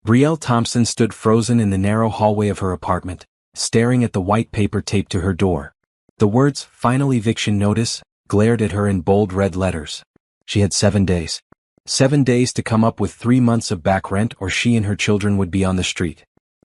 Brielle Thompson stood frozen in the narrow hallway of her apartment, staring at the white paper taped to her door. The words, "Final Eviction Notice," glared at her in bold red letters. She had 7 days. 7 days to come up with 3 months of back rent or she and her children would be on the street.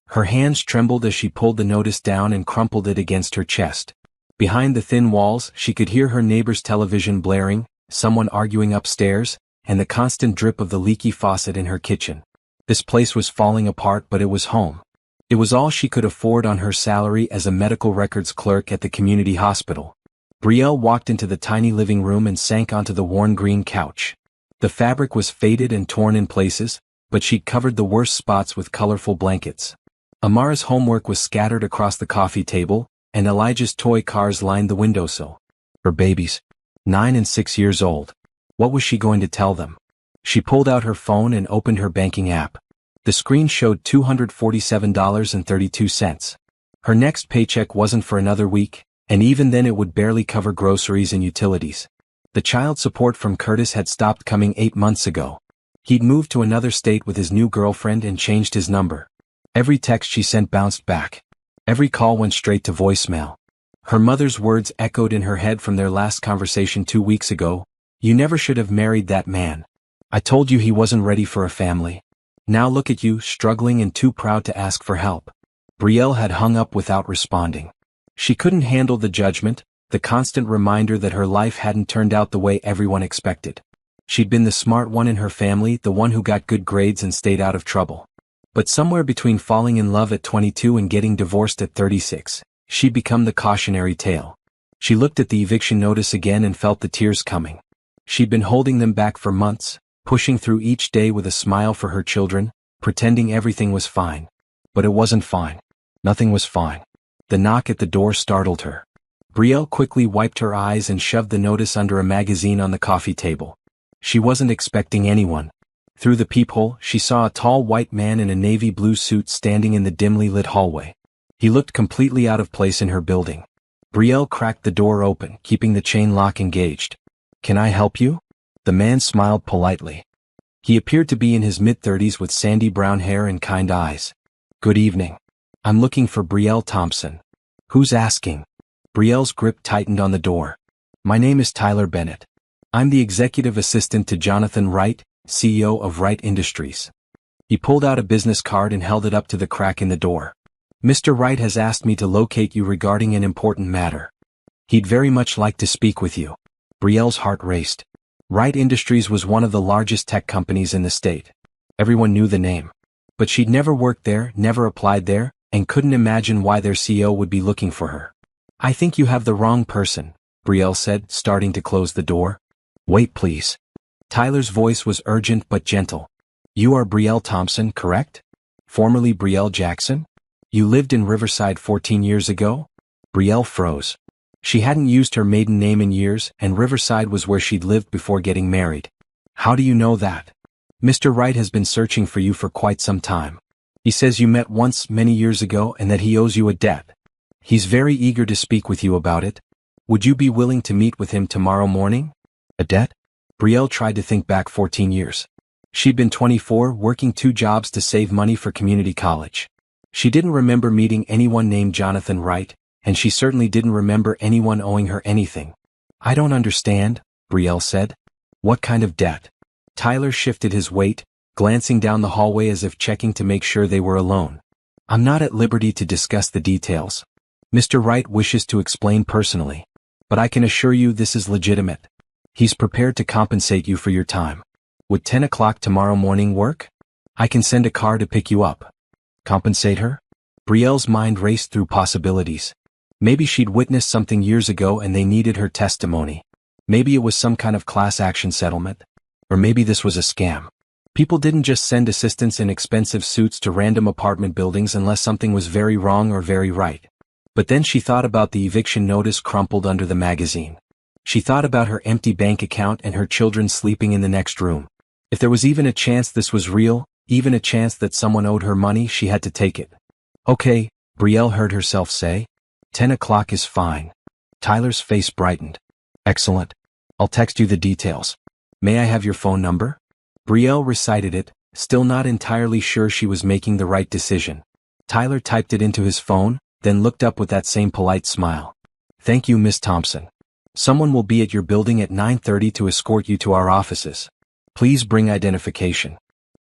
Her hands trembled as she pulled the notice down and crumpled it against her chest. Behind the thin walls, she could hear her neighbor's television blaring, someone arguing upstairs, and the constant drip of the leaky faucet in her kitchen. This place was falling apart, but it was home. It was all she could afford on her salary as a medical records clerk at the community hospital. Brielle walked into the tiny living room and sank onto the worn green couch. The fabric was faded and torn in places, but she'd covered the worst spots with colorful blankets. Amara's homework was scattered across the coffee table, and Elijah's toy cars lined the windowsill. Her babies, 9 and 6 years old. What was she going to tell them? She pulled out her phone and opened her banking app. The screen showed $247.32. Her next paycheck wasn't for another week, and even then it would barely cover groceries and utilities. The child support from Curtis had stopped coming 8 months ago. He'd moved to another state with his new girlfriend and changed his number. Every text she sent bounced back. Every call went straight to voicemail. Her mother's words echoed in her head from their last conversation 2 weeks ago. "You never should have married that man. I told you he wasn't ready for a family. Now look at you, struggling and too proud to ask for help." Brielle had hung up without responding. She couldn't handle the judgment, the constant reminder that her life hadn't turned out the way everyone expected. She'd been the smart one in her family, the one who got good grades and stayed out of trouble. But somewhere between falling in love at 22 and getting divorced at 36, she'd become the cautionary tale. She looked at the eviction notice again and felt the tears coming. She'd been holding them back for months, pushing through each day with a smile for her children, pretending everything was fine. But it wasn't fine. Nothing was fine. The knock at the door startled her. Brielle quickly wiped her eyes and shoved the notice under a magazine on the coffee table. She wasn't expecting anyone. Through the peephole, she saw a tall white man in a navy blue suit standing in the dimly lit hallway. He looked completely out of place in her building. Brielle cracked the door open, keeping the chain lock engaged. "Can I help you?" The man smiled politely. He appeared to be in his mid-30s with sandy brown hair and kind eyes. "Good evening. I'm looking for Brielle Thompson." "Who's asking?" Brielle's grip tightened on the door. "My name is Tyler Bennett. I'm the executive assistant to Jonathan Wright, CEO of Wright Industries." He pulled out a business card and held it up to the crack in the door. "Mr. Wright has asked me to locate you regarding an important matter. He'd very much like to speak with you." Brielle's heart raced. Wright Industries was one of the largest tech companies in the state. Everyone knew the name. But she'd never worked there, never applied there, and couldn't imagine why their CEO would be looking for her. "I think you have the wrong person," Brielle said, starting to close the door. "Wait, please." Tyler's voice was urgent but gentle. "You are Brielle Thompson, correct? Formerly Brielle Jackson? You lived in Riverside 14 years ago?" Brielle froze. She hadn't used her maiden name in years, and Riverside was where she'd lived before getting married. "How do you know that?" "Mr. Wright has been searching for you for quite some time. He says you met once many years ago and that he owes you a debt. He's very eager to speak with you about it. Would you be willing to meet with him tomorrow morning?" "A debt?" Brielle tried to think back 14 years. She'd been 24, working 2 jobs to save money for community college. She didn't remember meeting anyone named Jonathan Wright, and she certainly didn't remember anyone owing her anything. "I don't understand," Brielle said. "What kind of debt?" Tyler shifted his weight, glancing down the hallway as if checking to make sure they were alone. "I'm not at liberty to discuss the details. Mr. Wright wishes to explain personally. But I can assure you this is legitimate. He's prepared to compensate you for your time. Would 10 o'clock tomorrow morning work? I can send a car to pick you up." Compensate her? Brielle's mind raced through possibilities. Maybe she'd witnessed something years ago and they needed her testimony. Maybe it was some kind of class action settlement. Or maybe this was a scam. People didn't just send assistants in expensive suits to random apartment buildings unless something was very wrong or very right. But then she thought about the eviction notice crumpled under the magazine. She thought about her empty bank account and her children sleeping in the next room. If there was even a chance this was real, even a chance that someone owed her money, she had to take it. "Okay," Brielle heard herself say. 10 o'clock is fine. Tyler's face brightened. "Excellent. I'll text you the details. May I have your phone number?" Brielle recited it, still not entirely sure she was making the right decision. Tyler typed it into his phone, then looked up with that same polite smile. "Thank you, Miss Thompson. Someone will be at your building at 9:30 to escort you to our offices. Please bring identification.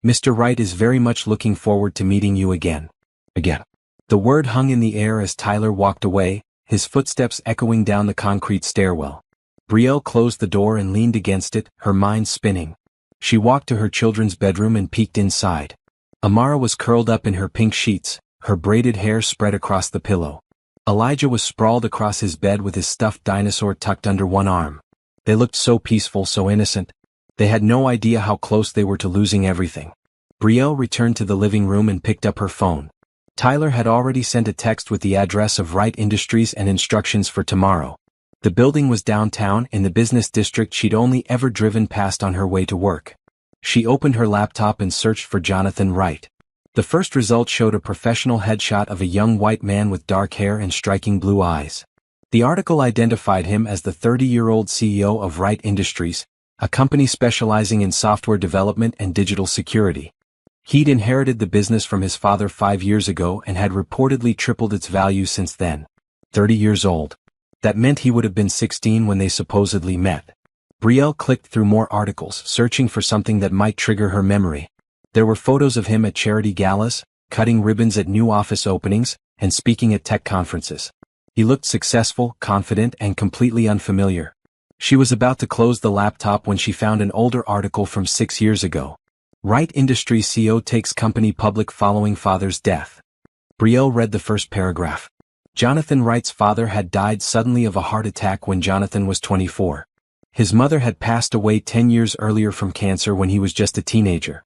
Mr. Wright is very much looking forward to meeting you again." Again. The word hung in the air as Tyler walked away, his footsteps echoing down the concrete stairwell. Brielle closed the door and leaned against it, her mind spinning. She walked to her children's bedroom and peeked inside. Amara was curled up in her pink sheets, her braided hair spread across the pillow. Elijah was sprawled across his bed with his stuffed dinosaur tucked under one arm. They looked so peaceful, so innocent. They had no idea how close they were to losing everything. Brielle returned to the living room and picked up her phone. Tyler had already sent a text with the address of Wright Industries and instructions for tomorrow. The building was downtown in the business district she'd only ever driven past on her way to work. She opened her laptop and searched for Jonathan Wright. The first result showed a professional headshot of a young white man with dark hair and striking blue eyes. The article identified him as the 30-year-old CEO of Wright Industries, a company specializing in software development and digital security. He'd inherited the business from his father 5 years ago and had reportedly tripled its value since then. 30 years old. That meant he would have been 16 when they supposedly met. Brielle clicked through more articles, searching for something that might trigger her memory. There were photos of him at charity galas, cutting ribbons at new office openings, and speaking at tech conferences. He looked successful, confident, and completely unfamiliar. She was about to close the laptop when she found an older article from 6 years ago. Wright Industries CEO takes company public following father's death. Brielle read the first paragraph. Jonathan Wright's father had died suddenly of a heart attack when Jonathan was 24. His mother had passed away 10 years earlier from cancer when he was just a teenager.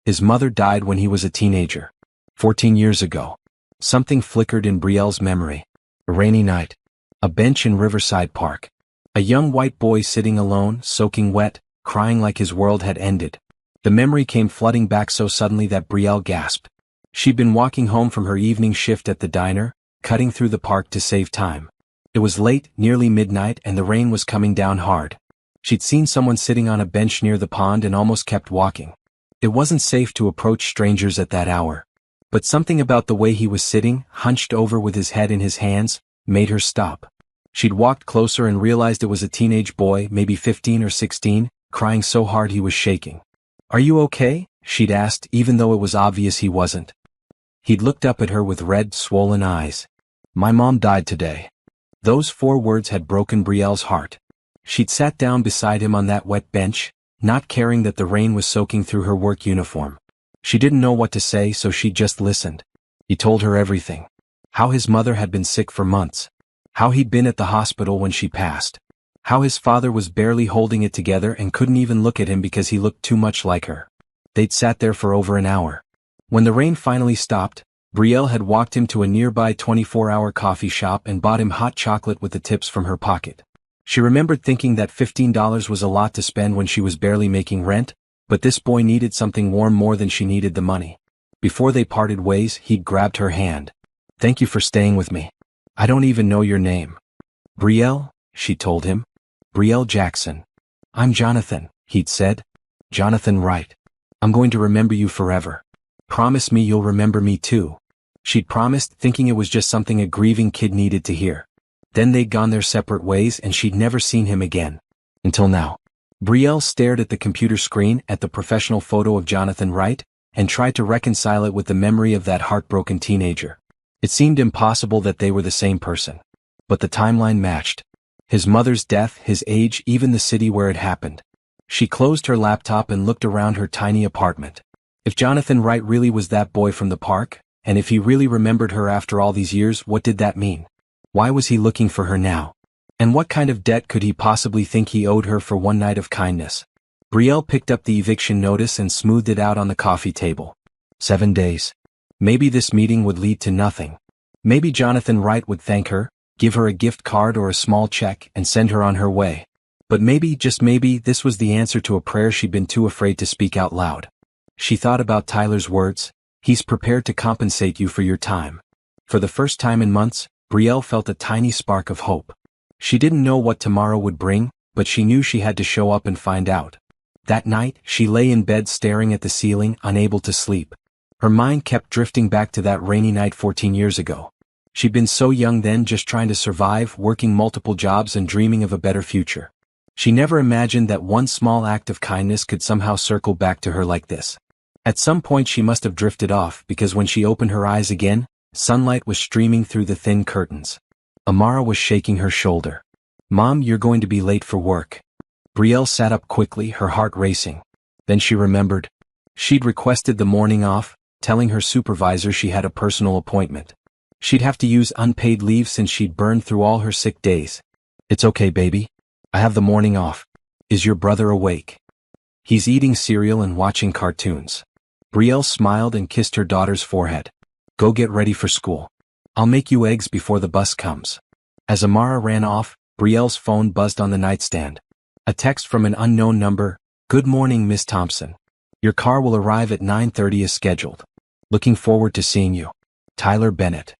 His mother died when he was a teenager. 14 years ago. Something flickered in Brielle's memory. A rainy night. A bench in Riverside Park. A young white boy sitting alone, soaking wet, crying like his world had ended. The memory came flooding back so suddenly that Brielle gasped. She'd been walking home from her evening shift at the diner, cutting through the park to save time. It was late, nearly midnight, and the rain was coming down hard. She'd seen someone sitting on a bench near the pond and almost kept walking. It wasn't safe to approach strangers at that hour. But something about the way he was sitting, hunched over with his head in his hands, made her stop. She'd walked closer and realized it was a teenage boy, maybe 15 or 16, crying so hard he was shaking. "Are you okay?" she'd asked, even though it was obvious he wasn't. He'd looked up at her with red, swollen eyes. "My mom died today." Those 4 words had broken Brielle's heart. She'd sat down beside him on that wet bench, not caring that the rain was soaking through her work uniform. She didn't know what to say, so she just listened. He told her everything. How his mother had been sick for months. How he'd been at the hospital when she passed. How his father was barely holding it together and couldn't even look at him because he looked too much like her. They'd sat there for over an hour. When the rain finally stopped, Brielle had walked him to a nearby 24-hour coffee shop and bought him hot chocolate with the tips from her pocket. She remembered thinking that $15 was a lot to spend when she was barely making rent, but this boy needed something warm more than she needed the money. Before they parted ways, he'd grabbed her hand. "Thank you for staying with me. I don't even know your name." "Brielle," she told him. "Brielle Jackson." "I'm Jonathan," he'd said. "Jonathan Wright. I'm going to remember you forever. Promise me you'll remember me too." She'd promised, thinking it was just something a grieving kid needed to hear. Then they'd gone their separate ways and she'd never seen him again. Until now. Brielle stared at the computer screen, at the professional photo of Jonathan Wright, and tried to reconcile it with the memory of that heartbroken teenager. It seemed impossible that they were the same person. But the timeline matched. His mother's death, his age, even the city where it happened. She closed her laptop and looked around her tiny apartment. If Jonathan Wright really was that boy from the park, and if he really remembered her after all these years, what did that mean? Why was he looking for her now? And what kind of debt could he possibly think he owed her for one night of kindness? Brielle picked up the eviction notice and smoothed it out on the coffee table. 7 days. Maybe this meeting would lead to nothing. Maybe Jonathan Wright would thank her, give her a gift card or a small check, and send her on her way. But maybe, just maybe, this was the answer to a prayer she'd been too afraid to speak out loud. She thought about Tyler's words, "He's prepared to compensate you for your time." For the first time in months, Brielle felt a tiny spark of hope. She didn't know what tomorrow would bring, but she knew she had to show up and find out. That night, she lay in bed staring at the ceiling, unable to sleep. Her mind kept drifting back to that rainy night 14 years ago. She'd been so young then, just trying to survive, working multiple jobs and dreaming of a better future. She never imagined that one small act of kindness could somehow circle back to her like this. At some point she must have drifted off, because when she opened her eyes again, sunlight was streaming through the thin curtains. Amara was shaking her shoulder. "Mom, you're going to be late for work." Brielle sat up quickly, her heart racing. Then she remembered. She'd requested the morning off, telling her supervisor she had a personal appointment. She'd have to use unpaid leave since she'd burned through all her sick days. "It's okay, baby. I have the morning off. Is your brother awake?" "He's eating cereal and watching cartoons." Brielle smiled and kissed her daughter's forehead. "Go get ready for school. I'll make you eggs before the bus comes." As Amara ran off, Brielle's phone buzzed on the nightstand. A text from an unknown number. "Good morning, Miss Thompson. Your car will arrive at 9:30 as scheduled. Looking forward to seeing you. Tyler Bennett."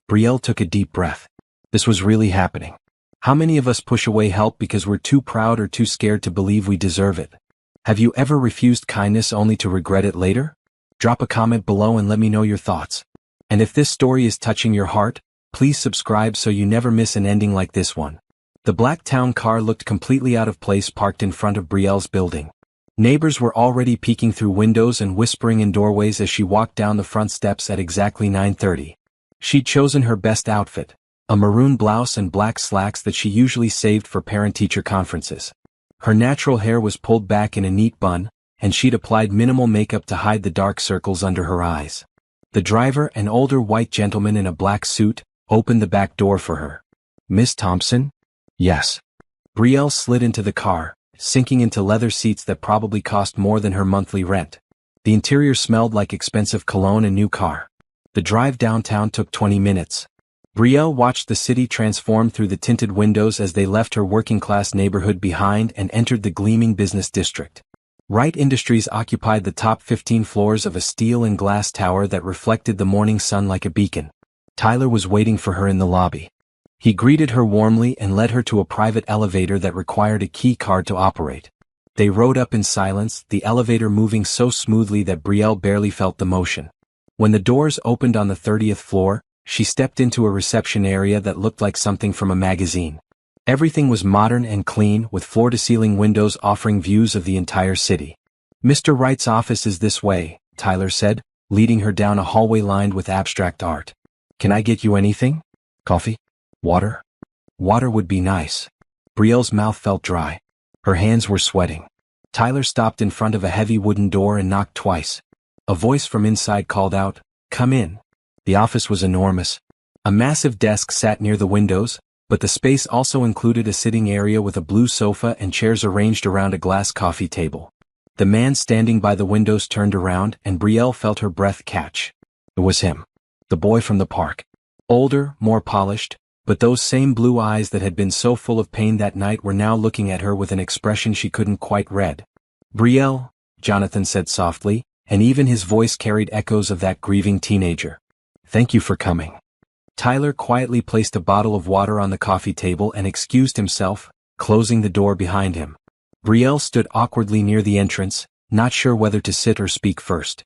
Brielle took a deep breath. This was really happening. How many of us push away help because we're too proud or too scared to believe we deserve it? Have you ever refused kindness only to regret it later? Drop a comment below and let me know your thoughts. And if this story is touching your heart, please subscribe so you never miss an ending like this one. The black town car looked completely out of place, parked in front of Brielle's building. Neighbors were already peeking through windows and whispering in doorways as she walked down the front steps at exactly 9:30. She'd chosen her best outfit, a maroon blouse and black slacks that she usually saved for parent-teacher conferences. Her natural hair was pulled back in a neat bun, and she'd applied minimal makeup to hide the dark circles under her eyes. The driver, an older white gentleman in a black suit, opened the back door for her. "Miss Thompson?" "Yes." Brielle slid into the car, sinking into leather seats that probably cost more than her monthly rent. The interior smelled like expensive cologne and new car. The drive downtown took 20 minutes. Brielle watched the city transform through the tinted windows as they left her working-class neighborhood behind and entered the gleaming business district. Wright Industries occupied the top 15 floors of a steel and glass tower that reflected the morning sun like a beacon. Tyler was waiting for her in the lobby. He greeted her warmly and led her to a private elevator that required a key card to operate. They rode up in silence, the elevator moving so smoothly that Brielle barely felt the motion. When the doors opened on the 30th floor, she stepped into a reception area that looked like something from a magazine. Everything was modern and clean, with floor-to-ceiling windows offering views of the entire city. "Mr. Wright's office is this way," Tyler said, leading her down a hallway lined with abstract art. "Can I get you anything? Coffee? Water?" "Water would be nice." Brielle's mouth felt dry. Her hands were sweating. Tyler stopped in front of a heavy wooden door and knocked twice. A voice from inside called out, "Come in." The office was enormous. A massive desk sat near the windows, but the space also included a sitting area with a blue sofa and chairs arranged around a glass coffee table. The man standing by the windows turned around and Brielle felt her breath catch. It was him. The boy from the park. Older, more polished, but those same blue eyes that had been so full of pain that night were now looking at her with an expression she couldn't quite read. "Brielle," Jonathan said softly, and even his voice carried echoes of that grieving teenager. "Thank you for coming." Tyler quietly placed a bottle of water on the coffee table and excused himself, closing the door behind him. Brielle stood awkwardly near the entrance, not sure whether to sit or speak first.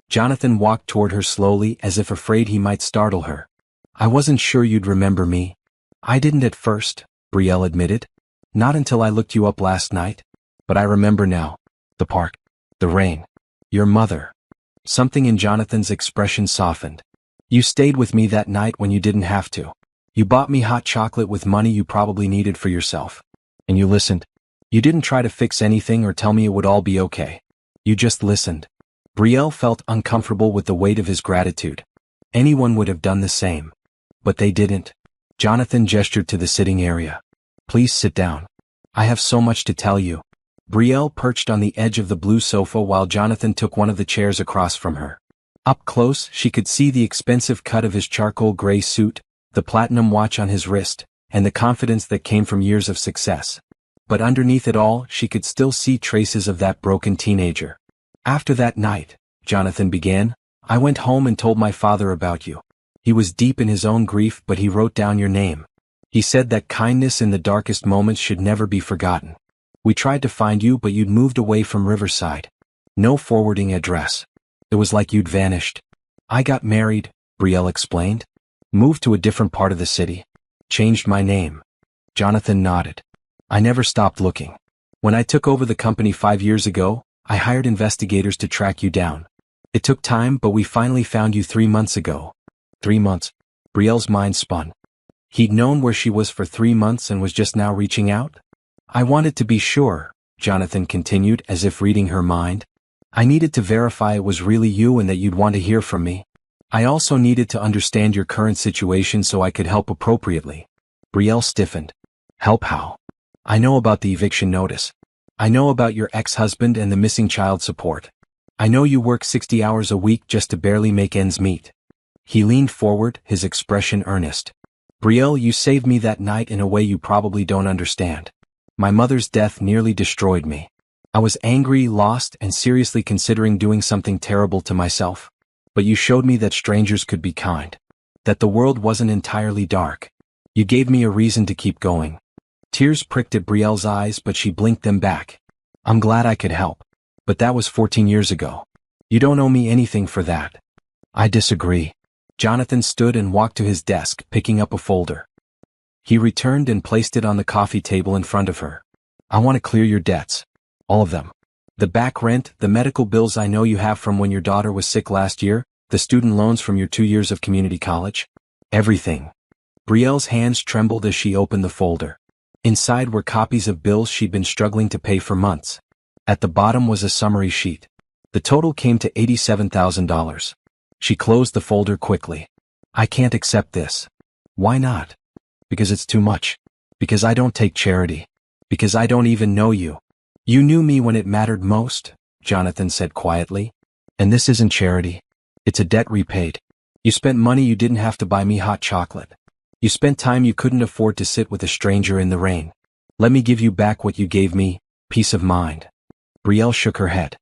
Jonathan walked toward her slowly, as if afraid he might startle her. "I wasn't sure you'd remember me." "I didn't at first," Brielle admitted. "Not until I looked you up last night. But I remember now. The park. The rain. Your mother." Something in Jonathan's expression softened. "You stayed with me that night when you didn't have to. You bought me hot chocolate with money you probably needed for yourself. And you listened. You didn't try to fix anything or tell me it would all be okay. You just listened." Brielle felt uncomfortable with the weight of his gratitude. Anyone would have done the same. But they didn't. Jonathan gestured to the sitting area. "Please sit down. I have so much to tell you." Brielle perched on the edge of the blue sofa while Jonathan took one of the chairs across from her. Up close, she could see the expensive cut of his charcoal gray suit, the platinum watch on his wrist, and the confidence that came from years of success. But underneath it all, she could still see traces of that broken teenager. "After that night," Jonathan began, "I went home and told my father about you. He was deep in his own grief, but he wrote down your name. He said that kindness in the darkest moments should never be forgotten. We tried to find you but you'd moved away from Riverside. No forwarding address. It was like you'd vanished. I got married, Brielle explained. Moved to a different part of the city. Changed my name. Jonathan nodded. I never stopped looking. When I took over the company 5 years ago, I hired investigators to track you down. It took time, but we finally found you 3 months ago. 3 months. Brielle's mind spun. He'd known where she was for 3 months and was just now reaching out? I wanted to be sure, Jonathan continued as if reading her mind. I needed to verify it was really you and that you'd want to hear from me. I also needed to understand your current situation so I could help appropriately. Brielle stiffened. Help how? I know about the eviction notice. I know about your ex-husband and the missing child support. I know you work 60 hours a week just to barely make ends meet. He leaned forward, his expression earnest. Brielle, you saved me that night in a way you probably don't understand. My mother's death nearly destroyed me. I was angry, lost, and seriously considering doing something terrible to myself. But you showed me that strangers could be kind. That the world wasn't entirely dark. You gave me a reason to keep going. Tears pricked at Brielle's eyes, but she blinked them back. I'm glad I could help. But that was 14 years ago. You don't owe me anything for that. I disagree. Jonathan stood and walked to his desk, picking up a folder. He returned and placed it on the coffee table in front of her. I want to clear your debts. All of them. The back rent, the medical bills I know you have from when your daughter was sick last year, the student loans from your 2 years of community college. Everything. Brielle's hands trembled as she opened the folder. Inside were copies of bills she'd been struggling to pay for months. At the bottom was a summary sheet. The total came to $87,000. She closed the folder quickly. I can't accept this. Why not? Because it's too much. Because I don't take charity. Because I don't even know you. You knew me when it mattered most, Jonathan said quietly. And this isn't charity. It's a debt repaid. You spent money you didn't have to buy me hot chocolate. You spent time you couldn't afford to sit with a stranger in the rain. Let me give you back what you gave me, peace of mind. Brielle shook her head.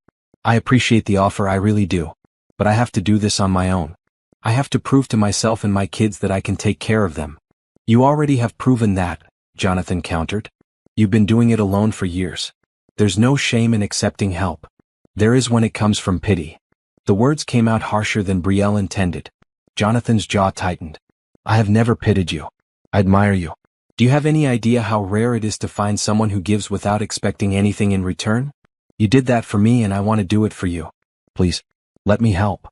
I appreciate the offer, I really do. But I have to do this on my own. I have to prove to myself and my kids that I can take care of them. You already have proven that, Jonathan countered. You've been doing it alone for years. There's no shame in accepting help. There is when it comes from pity. The words came out harsher than Brielle intended. Jonathan's jaw tightened. I have never pitied you. I admire you. Do you have any idea how rare it is to find someone who gives without expecting anything in return? You did that for me and I want to do it for you. Please, let me help.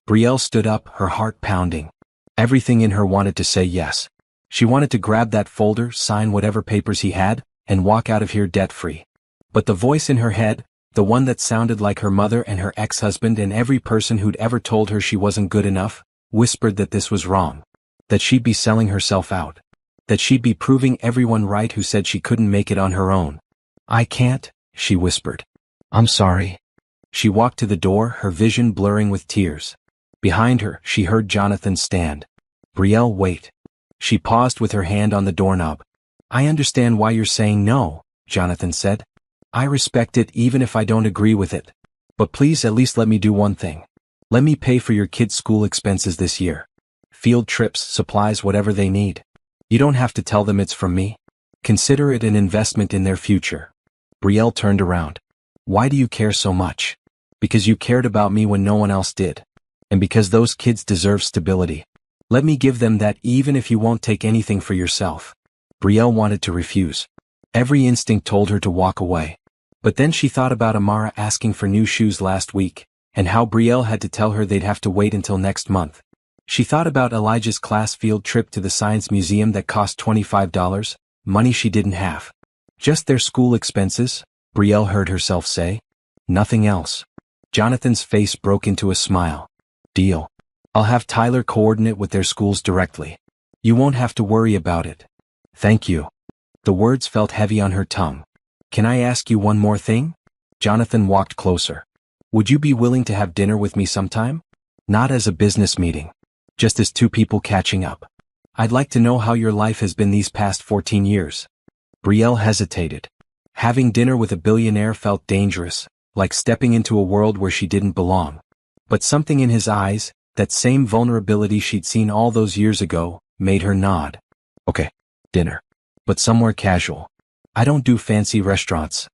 Brielle stood up, her heart pounding. Everything in her wanted to say yes. She wanted to grab that folder, sign whatever papers he had, and walk out of here debt-free. But the voice in her head, the one that sounded like her mother and her ex-husband and every person who'd ever told her she wasn't good enough, whispered that this was wrong. That she'd be selling herself out. That she'd be proving everyone right who said she couldn't make it on her own. I can't, she whispered. I'm sorry. She walked to the door, her vision blurring with tears. Behind her, she heard Jonathan stand. Brielle, wait. She paused with her hand on the doorknob. I understand why you're saying no, Jonathan said. I respect it even if I don't agree with it. But please at least let me do one thing. Let me pay for your kids' school expenses this year. Field trips, supplies, whatever they need. You don't have to tell them it's from me. Consider it an investment in their future. Brielle turned around. Why do you care so much? Because you cared about me when no one else did. And because those kids deserve stability. Let me give them that even if you won't take anything for yourself. Brielle wanted to refuse. Every instinct told her to walk away. But then she thought about Amara asking for new shoes last week, and how Brielle had to tell her they'd have to wait until next month. She thought about Elijah's class field trip to the Science Museum that cost $25, money she didn't have. Just their school expenses, Brielle heard herself say. Nothing else. Jonathan's face broke into a smile. Deal. I'll have Tyler coordinate with their schools directly. You won't have to worry about it. Thank you. The words felt heavy on her tongue. Can I ask you one more thing? Jonathan walked closer. Would you be willing to have dinner with me sometime? Not as a business meeting. Just as two people catching up. I'd like to know how your life has been these past 14 years. Brielle hesitated. Having dinner with a billionaire felt dangerous, like stepping into a world where she didn't belong. But something in his eyes, that same vulnerability she'd seen all those years ago, made her nod. Okay, dinner. But somewhere casual. I don't do fancy restaurants,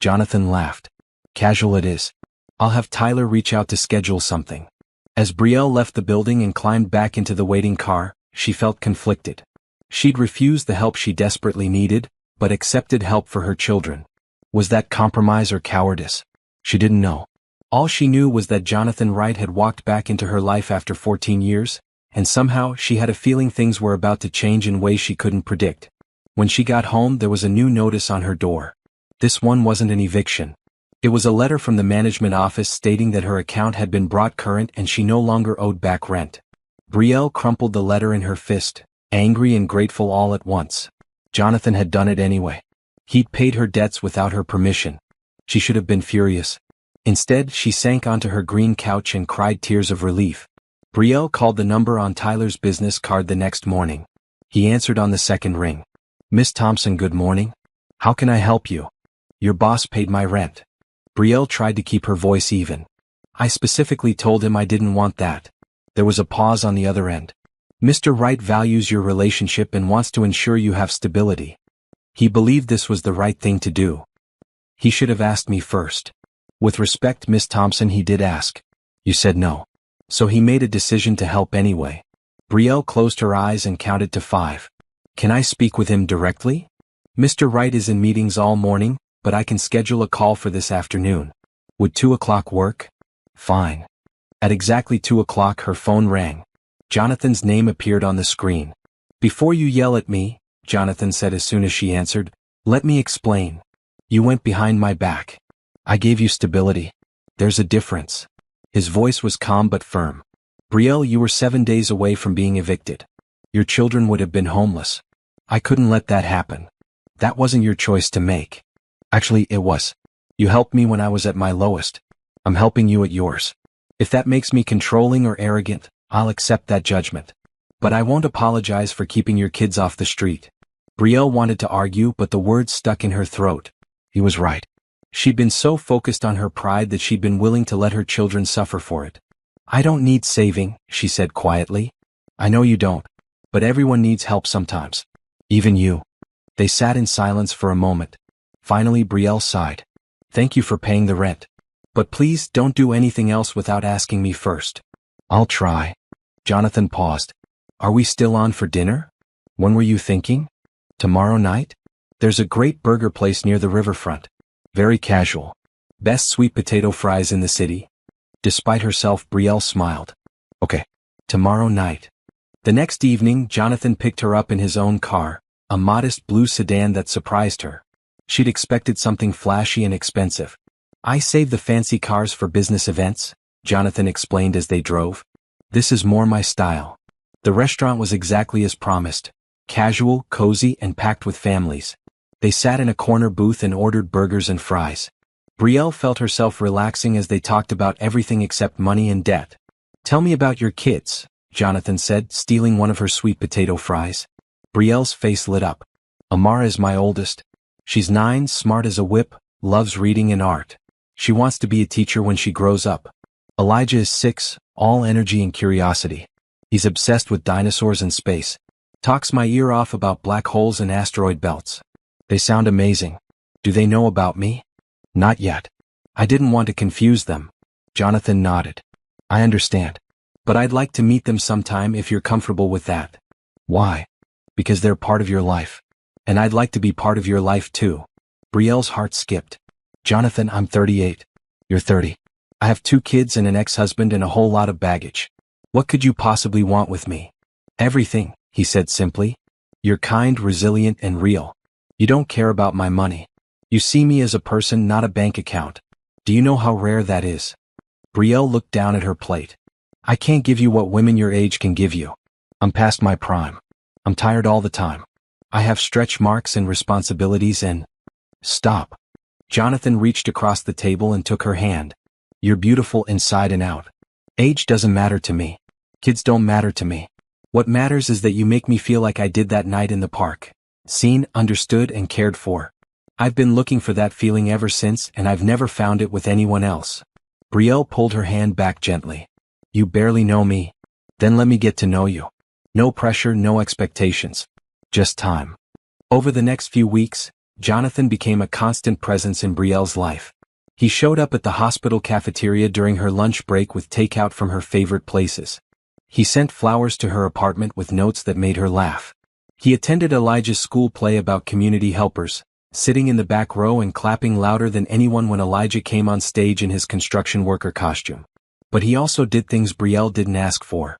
Jonathan laughed. Casual it is. I'll have Tyler reach out to schedule something. As Brielle left the building and climbed back into the waiting car, she felt conflicted. She'd refused the help she desperately needed, but accepted help for her children. Was that compromise or cowardice? She didn't know. All she knew was that Jonathan Wright had walked back into her life after 14 years, and somehow she had a feeling things were about to change in ways she couldn't predict. When she got home, there was a new notice on her door. This one wasn't an eviction. It was a letter from the management office stating that her account had been brought current and she no longer owed back rent. Brielle crumpled the letter in her fist, angry and grateful all at once. Jonathan had done it anyway. He'd paid her debts without her permission. She should have been furious. Instead, she sank onto her green couch and cried tears of relief. Brielle called the number on Tyler's business card the next morning. He answered on the second ring. Miss Thompson, good morning. How can I help you? Your boss paid my rent. Brielle tried to keep her voice even. I specifically told him I didn't want that. There was a pause on the other end. Mr. Wright values your relationship and wants to ensure you have stability. He believed this was the right thing to do. He should have asked me first. With respect, Miss Thompson, he did ask. You said no. So he made a decision to help anyway. Brielle closed her eyes and counted to 5. Can I speak with him directly? Mr. Wright is in meetings all morning, but I can schedule a call for this afternoon. Would 2 o'clock work? Fine. At exactly 2 o'clock her phone rang. Jonathan's name appeared on the screen. Before you yell at me, Jonathan said as soon as she answered, let me explain. You went behind my back. I gave you stability. There's a difference. His voice was calm but firm. Brielle, you were 7 days away from being evicted. Your children would have been homeless. I couldn't let that happen. That wasn't your choice to make. Actually, it was. You helped me when I was at my lowest. I'm helping you at yours. If that makes me controlling or arrogant, I'll accept that judgment. But I won't apologize for keeping your kids off the street. Brielle wanted to argue, but the words stuck in her throat. He was right. She'd been so focused on her pride that she'd been willing to let her children suffer for it. I don't need saving, she said quietly. I know you don't. But everyone needs help sometimes. Even you. They sat in silence for a moment. Finally, Brielle sighed. Thank you for paying the rent. But please don't do anything else without asking me first. I'll try. Jonathan paused. Are we still on for dinner? When were you thinking? Tomorrow night? There's a great burger place near the riverfront. Very casual. Best sweet potato fries in the city. Despite herself, Brielle smiled. Okay. Tomorrow night. The next evening, Jonathan picked her up in his own car, a modest blue sedan that surprised her. She'd expected something flashy and expensive. I save the fancy cars for business events, Jonathan explained as they drove. This is more my style. The restaurant was exactly as promised. Casual, cozy, and packed with families. They sat in a corner booth and ordered burgers and fries. Brielle felt herself relaxing as they talked about everything except money and debt. Tell me about your kids, Jonathan said, stealing one of her sweet potato fries. Brielle's face lit up. Amara is my oldest. She's 9, smart as a whip, loves reading and art. She wants to be a teacher when she grows up. Elijah is 6, all energy and curiosity. He's obsessed with dinosaurs and space. Talks my ear off about black holes and asteroid belts. They sound amazing. Do they know about me? Not yet. I didn't want to confuse them. Jonathan nodded. I understand. But I'd like to meet them sometime if you're comfortable with that. Why? Because they're part of your life. And I'd like to be part of your life too. Brielle's heart skipped. Jonathan, I'm 38. You're 30. I have 2 kids and an ex-husband and a whole lot of baggage. What could you possibly want with me? Everything, he said simply. You're kind, resilient, and real. You don't care about my money. You see me as a person, not a bank account. Do you know how rare that is? Brielle looked down at her plate. I can't give you what women your age can give you. I'm past my prime. I'm tired all the time. I have stretch marks and responsibilities and... Stop. Jonathan reached across the table and took her hand. You're beautiful inside and out. Age doesn't matter to me. Kids don't matter to me. What matters is that you make me feel like I did that night in the park. Seen, understood, and cared for. I've been looking for that feeling ever since, and I've never found it with anyone else. Brielle pulled her hand back gently. You barely know me. Then let me get to know you. No pressure, no expectations. Just time. Over the next few weeks, Jonathan became a constant presence in Brielle's life. He showed up at the hospital cafeteria during her lunch break with takeout from her favorite places. He sent flowers to her apartment with notes that made her laugh. He attended Elijah's school play about community helpers, sitting in the back row and clapping louder than anyone when Elijah came on stage in his construction worker costume. But he also did things Brielle didn't ask for.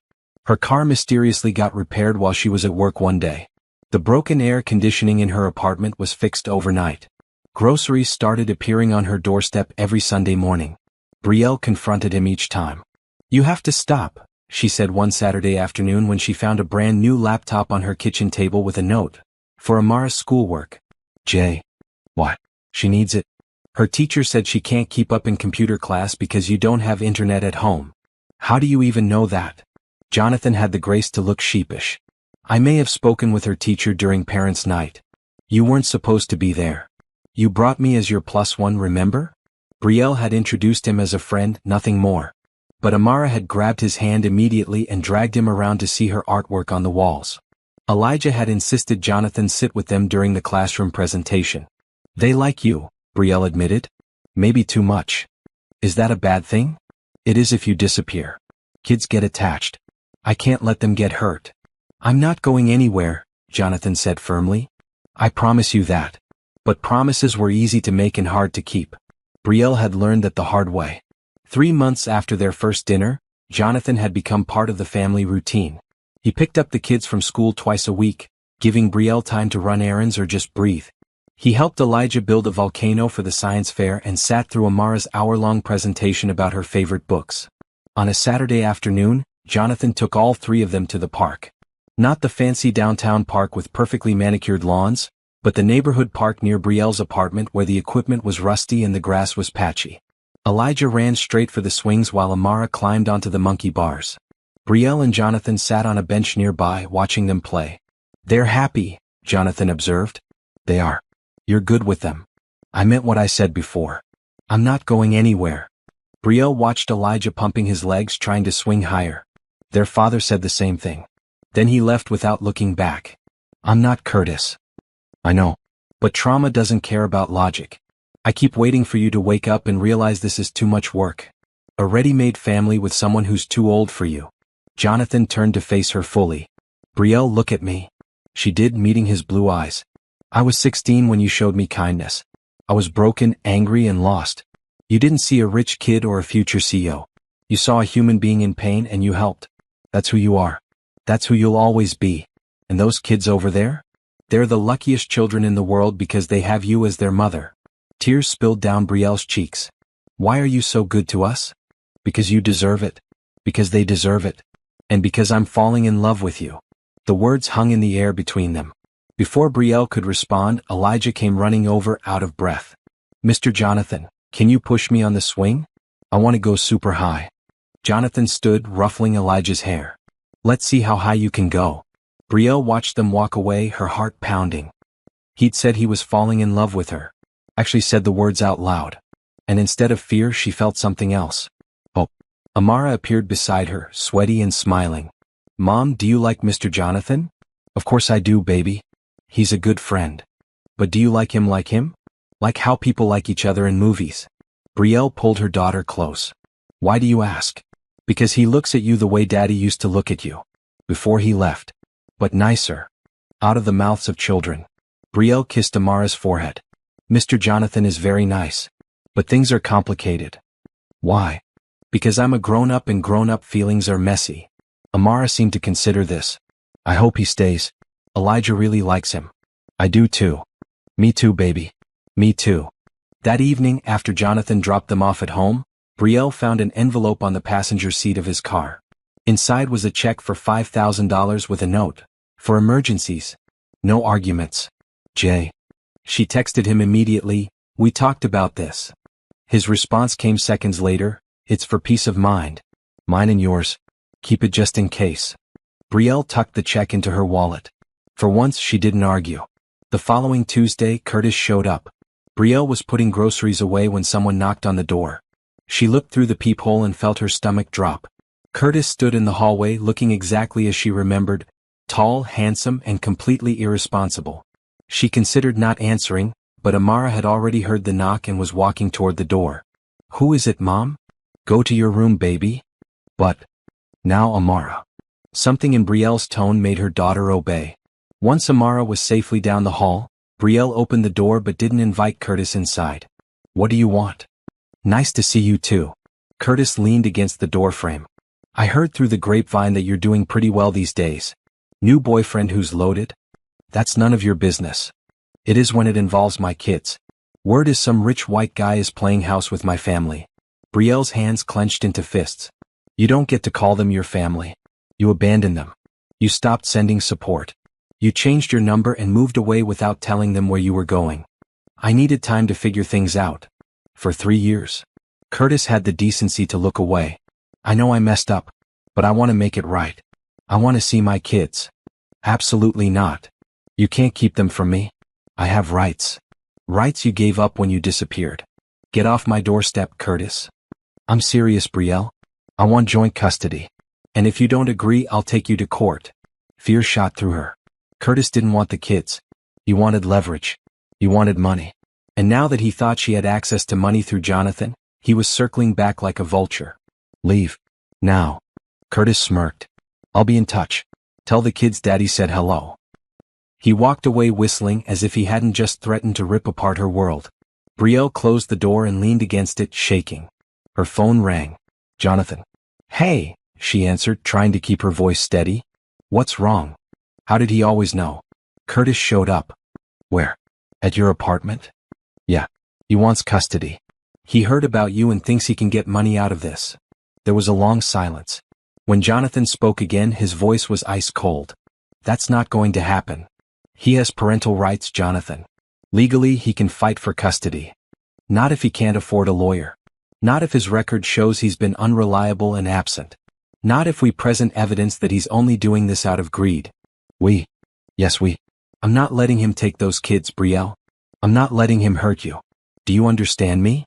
Her car mysteriously got repaired while she was at work one day. The broken air conditioning in her apartment was fixed overnight. Groceries started appearing on her doorstep every Sunday morning. Brielle confronted him each time. "You have to stop," she said one Saturday afternoon when she found a brand new laptop on her kitchen table with a note. "For Amara's schoolwork." "Jay." "What?" "She needs it. Her teacher said she can't keep up in computer class because you don't have internet at home." "How do you even know that?" Jonathan had the grace to look sheepish. "I may have spoken with her teacher during parents' night. You weren't supposed to be there. You brought me as your +1, remember?" Brielle had introduced him as a friend, nothing more. But Amara had grabbed his hand immediately and dragged him around to see her artwork on the walls. Elijah had insisted Jonathan sit with them during the classroom presentation. "They like you," Brielle admitted. "Maybe too much." "Is that a bad thing?" "It is if you disappear. Kids get attached. I can't let them get hurt." "I'm not going anywhere," Jonathan said firmly. "I promise you that." But promises were easy to make and hard to keep. Brielle had learned that the hard way. 3 months after their first dinner, Jonathan had become part of the family routine. He picked up the kids from school twice a week, giving Brielle time to run errands or just breathe. He helped Elijah build a volcano for the science fair and sat through Amara's hour-long presentation about her favorite books. On a Saturday afternoon, Jonathan took all 3 of them to the park. Not the fancy downtown park with perfectly manicured lawns, but the neighborhood park near Brielle's apartment where the equipment was rusty and the grass was patchy. Elijah ran straight for the swings while Amara climbed onto the monkey bars. Brielle and Jonathan sat on a bench nearby watching them play. "They're happy," Jonathan observed. "They are. You're good with them." "I meant what I said before. I'm not going anywhere." Brielle watched Elijah pumping his legs trying to swing higher. Their father said the same thing. Then he left without looking back. "I'm not Curtis." "I know. But trauma doesn't care about logic. I keep waiting for you to wake up and realize this is too much work. A ready-made family with someone who's too old for you." Jonathan turned to face her fully. "Brielle, look at me." She did, meeting his blue eyes. "I was 16 when you showed me kindness. I was broken, angry, and lost. You didn't see a rich kid or a future CEO. You saw a human being in pain and you helped. That's who you are. That's who you'll always be. And those kids over there? They're the luckiest children in the world because they have you as their mother." Tears spilled down Brielle's cheeks. "Why are you so good to us?" "Because you deserve it. Because they deserve it. And because I'm falling in love with you." The words hung in the air between them. Before Brielle could respond, Elijah came running over, out of breath. "Mr. Jonathan, can you push me on the swing? I want to go super high." Jonathan stood, ruffling Elijah's hair. "Let's see how high you can go." Brielle watched them walk away, her heart pounding. He'd said he was falling in love with her. Actually said the words out loud. And instead of fear, she felt something else. Hope. Amara appeared beside her, sweaty and smiling. "Mom, do you like Mr. Jonathan?" "Of course I do, baby. He's a good friend." "But do you like him? Like how people like each other in movies?" Brielle pulled her daughter close. "Why do you ask?" "Because he looks at you the way Daddy used to look at you. Before he left. But nicer." Out of the mouths of children. Brielle kissed Amara's forehead. "Mr. Jonathan is very nice. But things are complicated." "Why?" "Because I'm a grown-up and grown-up feelings are messy." Amara seemed to consider this. "I hope he stays. Elijah really likes him." "I do too." "Me too, baby. Me too." That evening, after Jonathan dropped them off at home, Brielle found an envelope on the passenger seat of his car. Inside was a check for $5,000 with a note. "For emergencies. No arguments. Jay." She texted him immediately, "We talked about this." His response came seconds later, "It's for peace of mind. Mine and yours. Keep it just in case." Brielle tucked the check into her wallet. For once she didn't argue. The following Tuesday, Curtis showed up. Brielle was putting groceries away when someone knocked on the door. She looked through the peephole and felt her stomach drop. Curtis stood in the hallway looking exactly as she remembered, tall, handsome, and completely irresponsible. She considered not answering, but Amara had already heard the knock and was walking toward the door. "Who is it, Mom?" "Go to your room, baby." "But..." "Now, Amara." Something in Brielle's tone made her daughter obey. Once Amara was safely down the hall, Brielle opened the door but didn't invite Curtis inside. "What do you want?" "Nice to see you too." Curtis leaned against the doorframe. "I heard through the grapevine that you're doing pretty well these days. New boyfriend who's loaded?" "That's none of your business." "It is when it involves my kids. Word is some rich white guy is playing house with my family." Brielle's hands clenched into fists. "You don't get to call them your family. You abandoned them. You stopped sending support. You changed your number and moved away without telling them where you were going. I needed time to figure things out. For 3 years." Curtis had the decency to look away. "I know I messed up, but I want to make it right. I want to see my kids." "Absolutely not. You can't keep them from me. I have rights. Rights you gave up when you disappeared. Get off my doorstep, Curtis." "I'm serious, Brielle. I want joint custody. And if you don't agree, I'll take you to court." Fear shot through her. Curtis didn't want the kids. He wanted leverage. He wanted money. And now that he thought she had access to money through Jonathan, he was circling back like a vulture. "Leave. Now." Curtis smirked. "I'll be in touch. Tell the kids Daddy said hello." He walked away whistling as if he hadn't just threatened to rip apart her world. Brielle closed the door and leaned against it, shaking. Her phone rang. "Jonathan." "Hey," she answered, trying to keep her voice steady. "What's wrong?" How did he always know? Curtis showed up. "Where? At your apartment?" "Yeah. He wants custody. He heard about you and thinks he can get money out of this." There was a long silence. When Jonathan spoke again, his voice was ice cold. "That's not going to happen. He has parental rights, Jonathan. Legally, he can fight for custody. Not if he can't afford a lawyer. Not if his record shows he's been unreliable and absent. Not if we present evidence that he's only doing this out of greed. Yes, I'm not letting him take those kids, Brielle. I'm not letting him hurt you. Do you understand me?"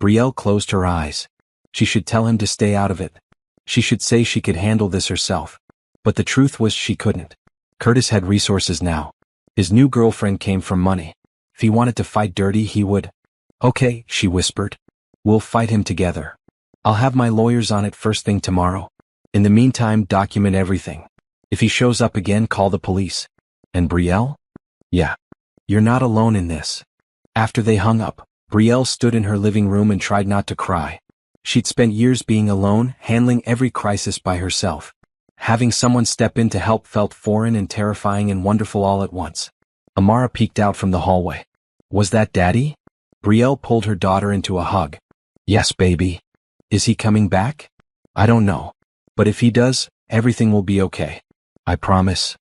Brielle closed her eyes. She should tell him to stay out of it. She should say she could handle this herself. But the truth was she couldn't. Curtis had resources now. His new girlfriend came from money. If he wanted to fight dirty, he would. "Okay," she whispered. "We'll fight him together. I'll have my lawyers on it first thing tomorrow. In the meantime, document everything. If he shows up again, call the police." "And Brielle?" "Yeah. You're not alone in this." After they hung up, Brielle stood in her living room and tried not to cry. She'd spent years being alone, handling every crisis by herself. Having someone step in to help felt foreign and terrifying and wonderful all at once. Amara peeked out from the hallway. "Was that Daddy?" Brielle pulled her daughter into a hug. "Yes, baby." "Is he coming back?" "I don't know. But if he does, everything will be okay. I promise."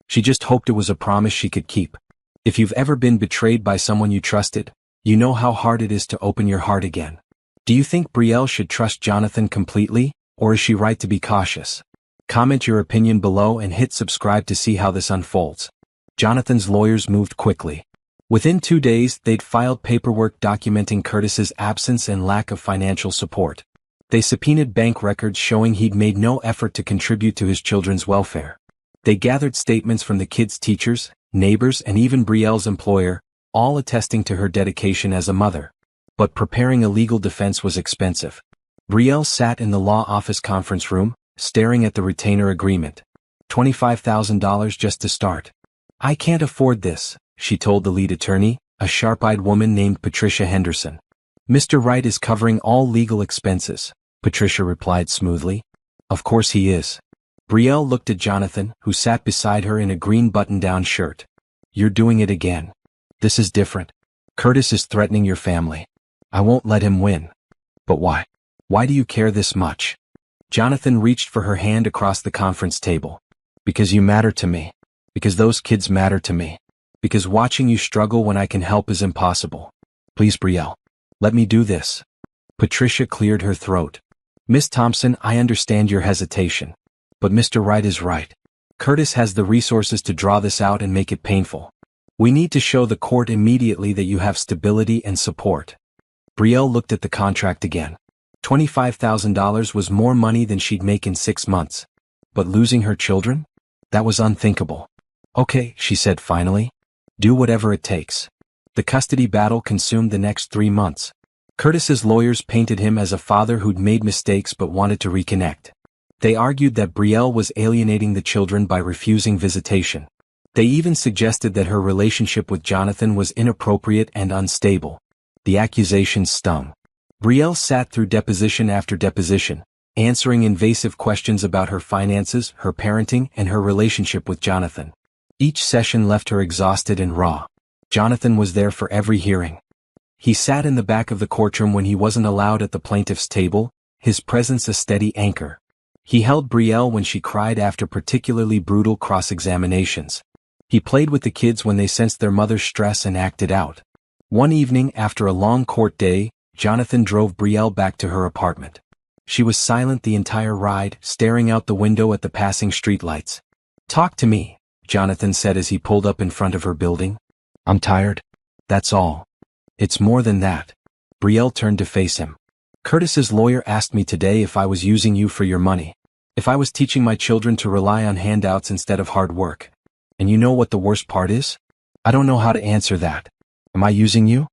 She just hoped it was a promise she could keep. If you've ever been betrayed by someone you trusted, you know how hard it is to open your heart again. Do you think Brielle should trust Jonathan completely, or is she right to be cautious? Comment your opinion below and hit subscribe to see how this unfolds. Jonathan's lawyers moved quickly. Within 2 days, they'd filed paperwork documenting Curtis's absence and lack of financial support. They subpoenaed bank records showing he'd made no effort to contribute to his children's welfare. They gathered statements from the kids' teachers, neighbors, and even Brielle's employer, all attesting to her dedication as a mother. But preparing a legal defense was expensive. Brielle sat in the law office conference room, staring at the retainer agreement. $25,000 just to start. "I can't afford this," she told the lead attorney, a sharp-eyed woman named Patricia Henderson. "Mr. Wright is covering all legal expenses," Patricia replied smoothly. "Of course he is." Brielle looked at Jonathan, who sat beside her in a green button-down shirt. "You're doing it again. This is different. Curtis is threatening your family. I won't let him win." "But why? Why do you care this much?" Jonathan reached for her hand across the conference table. "Because you matter to me. Because those kids matter to me. Because watching you struggle when I can help is impossible. Please, Brielle. Let me do this." Patricia cleared her throat. "Miss Thompson, I understand your hesitation. But Mr. Wright is right. Curtis has the resources to draw this out and make it painful. We need to show the court immediately that you have stability and support." Brielle looked at the contract again. $25,000 was more money than she'd make in 6 months. But losing her children? That was unthinkable. "Okay," she said finally. "Do whatever it takes." The custody battle consumed the next 3 months. Curtis's lawyers painted him as a father who'd made mistakes but wanted to reconnect. They argued that Brielle was alienating the children by refusing visitation. They even suggested that her relationship with Jonathan was inappropriate and unstable. The accusations stung. Brielle sat through deposition after deposition, answering invasive questions about her finances, her parenting, and her relationship with Jonathan. Each session left her exhausted and raw. Jonathan was there for every hearing. He sat in the back of the courtroom when he wasn't allowed at the plaintiff's table, his presence a steady anchor. He held Brielle when she cried after particularly brutal cross-examinations. He played with the kids when they sensed their mother's stress and acted out. One evening after a long court day, Jonathan drove Brielle back to her apartment. She was silent the entire ride, staring out the window at the passing streetlights. "Talk to me," Jonathan said as he pulled up in front of her building. "I'm tired. That's all." "It's more than that." Brielle turned to face him. "Curtis's lawyer asked me today if I was using you for your money. If I was teaching my children to rely on handouts instead of hard work. And you know what the worst part is? I don't know how to answer that. Am I using you?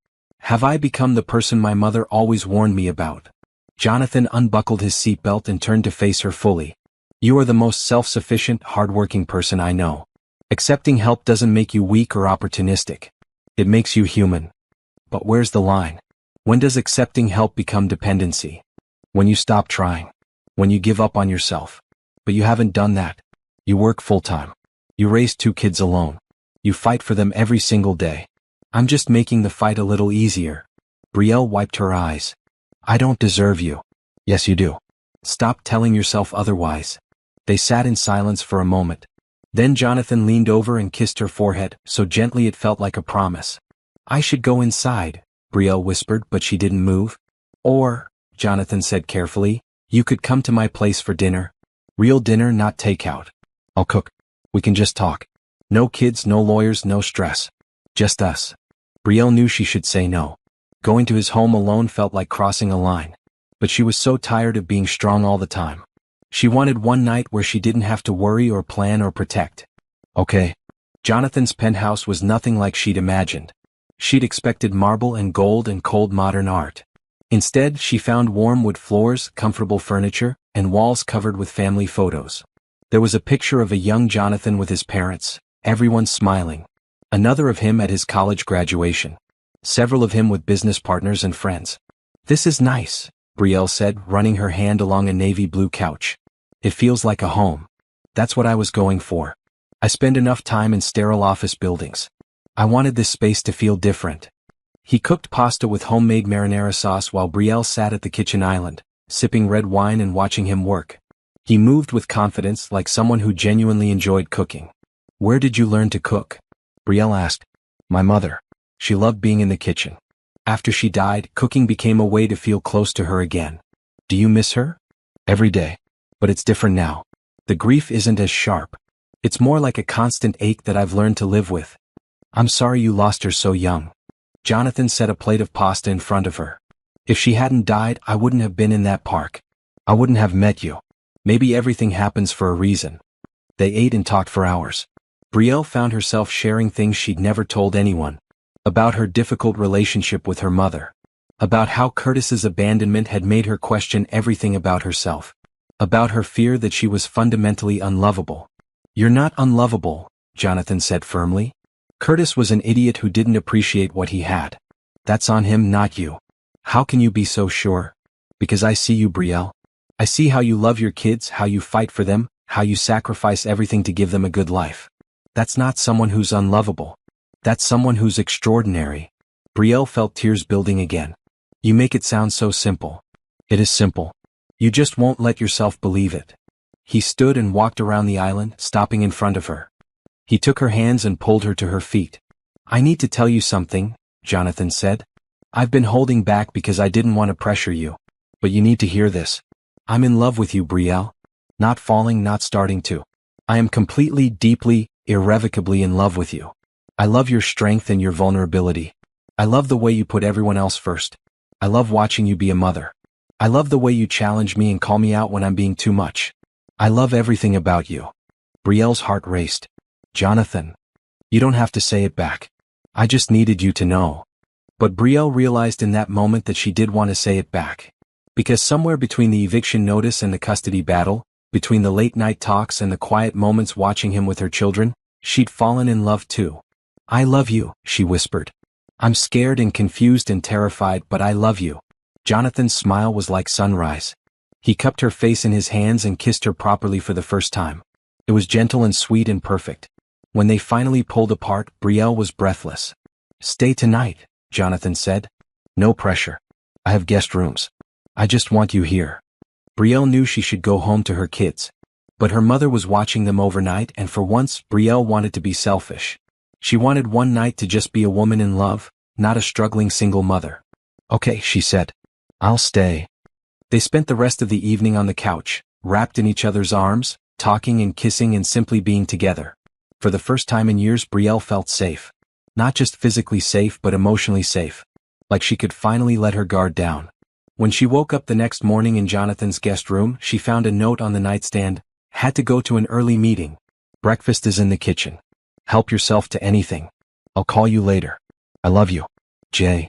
Have I become the person my mother always warned me about?" Jonathan unbuckled his seatbelt and turned to face her fully. "You are the most self-sufficient, hard-working person I know. Accepting help doesn't make you weak or opportunistic. It makes you human. But where's the line? When does accepting help become dependency? When you stop trying. When you give up on yourself. But you haven't done that. You work full-time. You raise 2 kids alone. You fight for them every single day. I'm just making the fight a little easier." Brielle wiped her eyes. "I don't deserve you." "Yes, you do. Stop telling yourself otherwise." They sat in silence for a moment. Then Jonathan leaned over and kissed her forehead, so gently it felt like a promise. "I should go inside," Brielle whispered, but she didn't move. "Or," Jonathan said carefully, "you could come to my place for dinner. Real dinner, not takeout. I'll cook. We can just talk. No kids, no lawyers, no stress. Just us." Brielle knew she should say no. Going to his home alone felt like crossing a line. But she was so tired of being strong all the time. She wanted one night where she didn't have to worry or plan or protect. Okay. Jonathan's penthouse was nothing like she'd imagined. She'd expected marble and gold and cold modern art. Instead, she found warm wood floors, comfortable furniture, and walls covered with family photos. There was a picture of a young Jonathan with his parents, everyone smiling. Another of him at his college graduation. Several of him with business partners and friends. "This is nice," Brielle said, running her hand along a navy blue couch. "It feels like a home. That's what I was going for. I spend enough time in sterile office buildings. I wanted this space to feel different." He cooked pasta with homemade marinara sauce while Brielle sat at the kitchen island, sipping red wine and watching him work. He moved with confidence like someone who genuinely enjoyed cooking. "Where did you learn to cook?" Brielle asked. "My mother. She loved being in the kitchen. After she died, cooking became a way to feel close to her again." "Do you miss her?" "Every day. But it's different now. The grief isn't as sharp. It's more like a constant ache that I've learned to live with." "I'm sorry you lost her so young." Jonathan set a plate of pasta in front of her. "If she hadn't died, I wouldn't have been in that park. I wouldn't have met you. Maybe everything happens for a reason." They ate and talked for hours. Brielle found herself sharing things she'd never told anyone. About her difficult relationship with her mother. About how Curtis's abandonment had made her question everything about herself. About her fear that she was fundamentally unlovable. "You're not unlovable," Jonathan said firmly. "Curtis was an idiot who didn't appreciate what he had. That's on him, not you." "How can you be so sure?" "Because I see you, Brielle. I see how you love your kids, how you fight for them, how you sacrifice everything to give them a good life. That's not someone who's unlovable. That's someone who's extraordinary." Brielle felt tears building again. "You make it sound so simple." "It is simple. You just won't let yourself believe it." He stood and walked around the island, stopping in front of her. He took her hands and pulled her to her feet. "I need to tell you something," Jonathan said. "I've been holding back because I didn't want to pressure you. But you need to hear this. I'm in love with you, Brielle. Not falling, not starting to. I am completely, deeply, irrevocably in love with you. I love your strength and your vulnerability. I love the way you put everyone else first. I love watching you be a mother. I love the way you challenge me and call me out when I'm being too much. I love everything about you." Brielle's heart raced. "Jonathan. You don't have to say it back. I just needed you to know. But Brielle realized in that moment that she did want to say it back. Because somewhere between the eviction notice and the custody battle, between the late-night talks and the quiet moments watching him with her children, she'd fallen in love too. I love you, she whispered. I'm scared and confused and terrified, but I love you. Jonathan's smile was like sunrise. He cupped her face in his hands and kissed her properly for the first time. It was gentle and sweet and perfect. When they finally pulled apart, Brielle was breathless. Stay tonight, Jonathan said. No pressure. I have guest rooms. I just want you here. Brielle knew she should go home to her kids. But her mother was watching them overnight, and for once, Brielle wanted to be selfish. She wanted one night to just be a woman in love, not a struggling single mother. Okay, she said. I'll stay. They spent the rest of the evening on the couch, wrapped in each other's arms, talking and kissing and simply being together. For the first time in years, Brielle felt safe. Not just physically safe but emotionally safe. Like she could finally let her guard down. When she woke up the next morning in Jonathan's guest room, she found a note on the nightstand. Had to go to an early meeting. Breakfast is in the kitchen. Help yourself to anything. I'll call you later. I love you. Jay.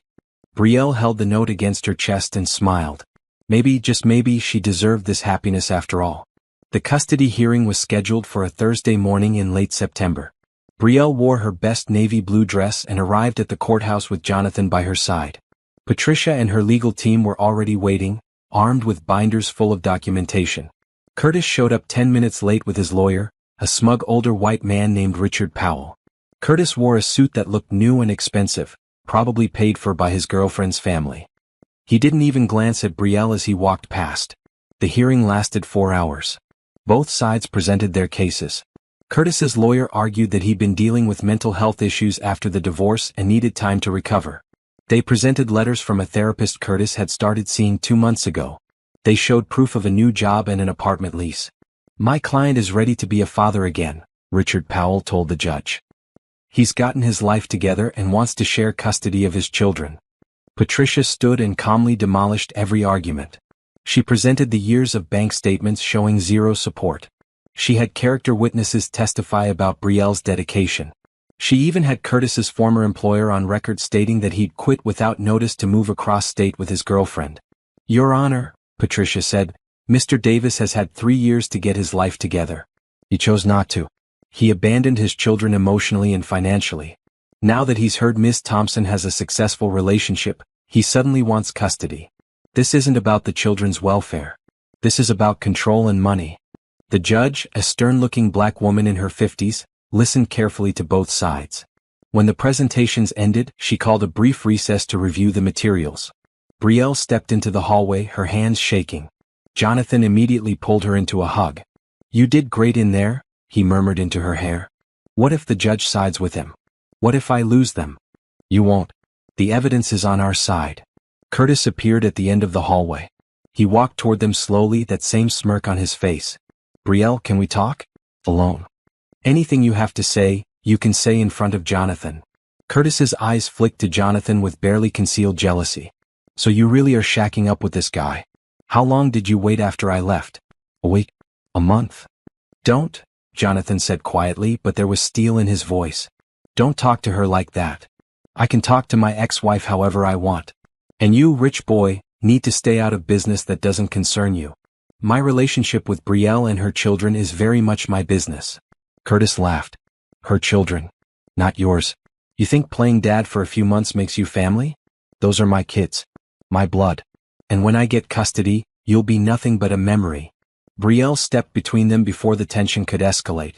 Brielle held the note against her chest and smiled. Maybe, just maybe, she deserved this happiness after all. The custody hearing was scheduled for a Thursday morning in late September. Brielle wore her best navy blue dress and arrived at the courthouse with Jonathan by her side. Patricia and her legal team were already waiting, armed with binders full of documentation. Curtis showed up 10 minutes late with his lawyer, a smug older white man named Richard Powell. Curtis wore a suit that looked new and expensive, probably paid for by his girlfriend's family. He didn't even glance at Brielle as he walked past. The hearing lasted 4 hours. Both sides presented their cases. Curtis's lawyer argued that he'd been dealing with mental health issues after the divorce and needed time to recover. They presented letters from a therapist Curtis had started seeing 2 months ago. They showed proof of a new job and an apartment lease. My client is ready to be a father again, Richard Powell told the judge. He's gotten his life together and wants to share custody of his children. Patricia stood and calmly demolished every argument. She presented the years of bank statements showing zero support. She had character witnesses testify about Brielle's dedication. She even had Curtis's former employer on record stating that he'd quit without notice to move across state with his girlfriend. Your Honor, Patricia said, Mr. Davis has had 3 years to get his life together. He chose not to. He abandoned his children emotionally and financially. Now that he's heard Ms. Thompson has a successful relationship, he suddenly wants custody. This isn't about the children's welfare. This is about control and money. The judge, a stern-looking black woman in her 50s, listened carefully to both sides. When the presentations ended, she called a brief recess to review the materials. Brielle stepped into the hallway, her hands shaking. Jonathan immediately pulled her into a hug. You did great in there, he murmured into her hair. What if the judge sides with him? What if I lose them? You won't. The evidence is on our side. Curtis appeared at the end of the hallway. He walked toward them slowly, that same smirk on his face. Brielle, can we talk? Alone. Anything you have to say, you can say in front of Jonathan. Curtis's eyes flicked to Jonathan with barely concealed jealousy. So you really are shacking up with this guy? How long did you wait after I left? A week? A month? Don't, Jonathan said quietly, but there was steel in his voice. Don't talk to her like that. I can talk to my ex-wife however I want. And you, rich boy, need to stay out of business that doesn't concern you. My relationship with Brielle and her children is very much my business. Curtis laughed. Her children. Not yours. You think playing dad for a few months makes you family? Those are my kids. My blood. And when I get custody, you'll be nothing but a memory. Brielle stepped between them before the tension could escalate.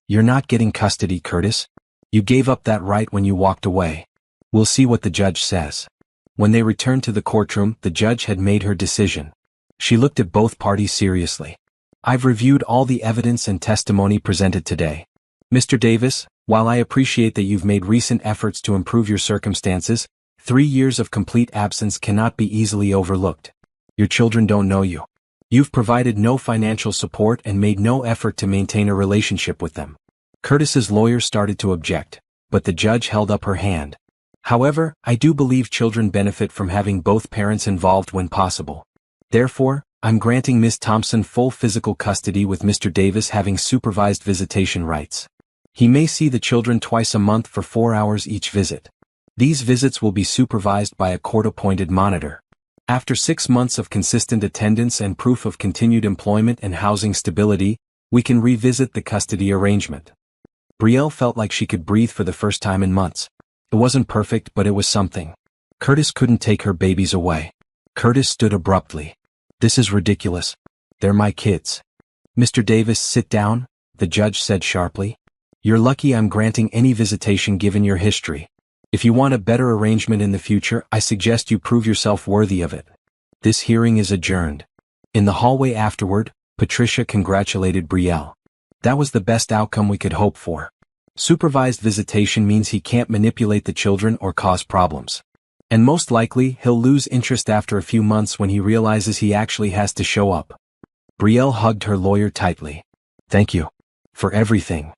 You're not getting custody, Curtis. You gave up that right when you walked away. We'll see what the judge says. When they returned to the courtroom, the judge had made her decision. She looked at both parties seriously. I've reviewed all the evidence and testimony presented today. Mr. Davis, while I appreciate that you've made recent efforts to improve your circumstances, 3 years of complete absence cannot be easily overlooked. Your children don't know you. You've provided no financial support and made no effort to maintain a relationship with them. Curtis's lawyer started to object, but the judge held up her hand. However, I do believe children benefit from having both parents involved when possible. Therefore, I'm granting Ms. Thompson full physical custody with Mr. Davis having supervised visitation rights. He may see the children twice a month for 4 hours each visit. These visits will be supervised by a court-appointed monitor. After 6 months of consistent attendance and proof of continued employment and housing stability, we can revisit the custody arrangement. Brielle felt like she could breathe for the first time in months. It wasn't perfect, but it was something. Curtis couldn't take her babies away. Curtis stood abruptly. This is ridiculous. They're my kids. Mr. Davis, sit down, the judge said sharply. You're lucky I'm granting any visitation given your history. If you want a better arrangement in the future, I suggest you prove yourself worthy of it. This hearing is adjourned. In the hallway afterward, Patricia congratulated Brielle. That was the best outcome we could hope for. Supervised visitation means he can't manipulate the children or cause problems. And most likely, he'll lose interest after a few months when he realizes he actually has to show up. Brielle hugged her lawyer tightly. Thank you. For everything.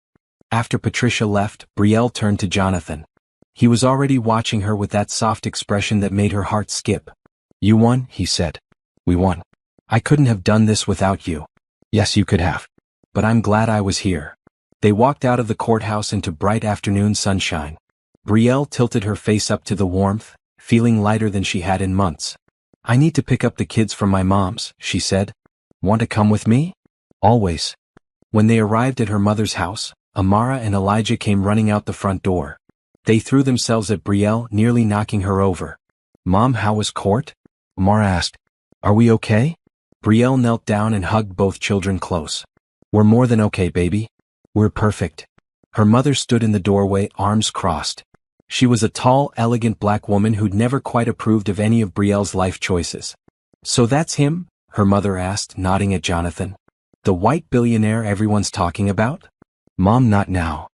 After Patricia left, Brielle turned to Jonathan. He was already watching her with that soft expression that made her heart skip. You won, he said. We won. I couldn't have done this without you. Yes, you could have. But I'm glad I was here. They walked out of the courthouse into bright afternoon sunshine. Brielle tilted her face up to the warmth, feeling lighter than she had in months. I need to pick up the kids from my mom's, she said. Want to come with me? Always. When they arrived at her mother's house, Amara and Elijah came running out the front door. They threw themselves at Brielle, nearly knocking her over. Mom, how was court? Amara asked. Are we okay? Brielle knelt down and hugged both children close. We're more than okay, baby. We're perfect. Her mother stood in the doorway, arms crossed. She was a tall, elegant black woman who'd never quite approved of any of Brielle's life choices. So that's him? Her mother asked, nodding at Jonathan. The white billionaire everyone's talking about? Mom, not now.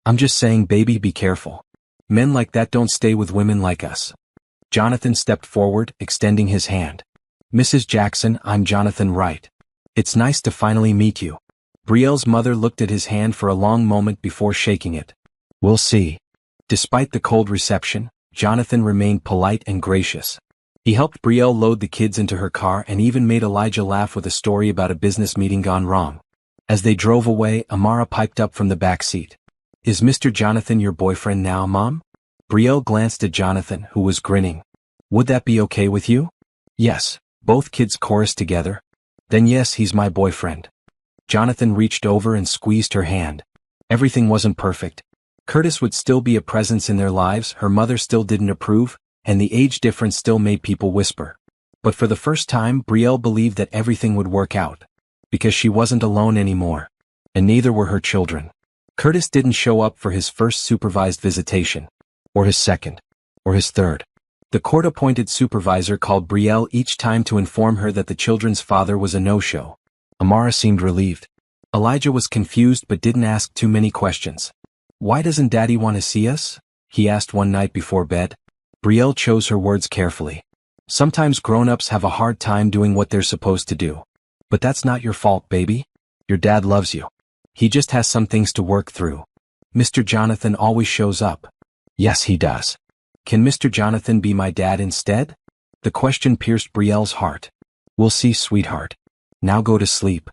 I'm just saying, baby, be careful. Men like that don't stay with women like us. Jonathan stepped forward, extending his hand. Mrs. Jackson, I'm Jonathan Wright. It's nice to finally meet you. Brielle's mother looked at his hand for a long moment before shaking it. We'll see. Despite the cold reception, Jonathan remained polite and gracious. He helped Brielle load the kids into her car and even made Elijah laugh with a story about a business meeting gone wrong. As they drove away, Amara piped up from the back seat. Is Mr. Jonathan your boyfriend now, Mom? Brielle glanced at Jonathan, who was grinning. Would that be okay with you? Yes, both kids chorused together. Then yes, he's my boyfriend. Jonathan reached over and squeezed her hand. Everything wasn't perfect. Curtis would still be a presence in their lives, her mother still didn't approve, and the age difference still made people whisper. But for the first time, Brielle believed that everything would work out. Because she wasn't alone anymore. And neither were her children. Curtis didn't show up for his first supervised visitation. Or his second. Or his third. The court-appointed supervisor called Brielle each time to inform her that the children's father was a no-show. Amara seemed relieved. Elijah was confused but didn't ask too many questions. Why doesn't Daddy want to see us? He asked one night before bed. Brielle chose her words carefully. Sometimes grown-ups have a hard time doing what they're supposed to do. But that's not your fault, baby. Your dad loves you. He just has some things to work through. Mr. Jonathan always shows up. Yes, he does. Can Mr. Jonathan be my dad instead? The question pierced Brielle's heart. We'll see, sweetheart. Now go to sleep.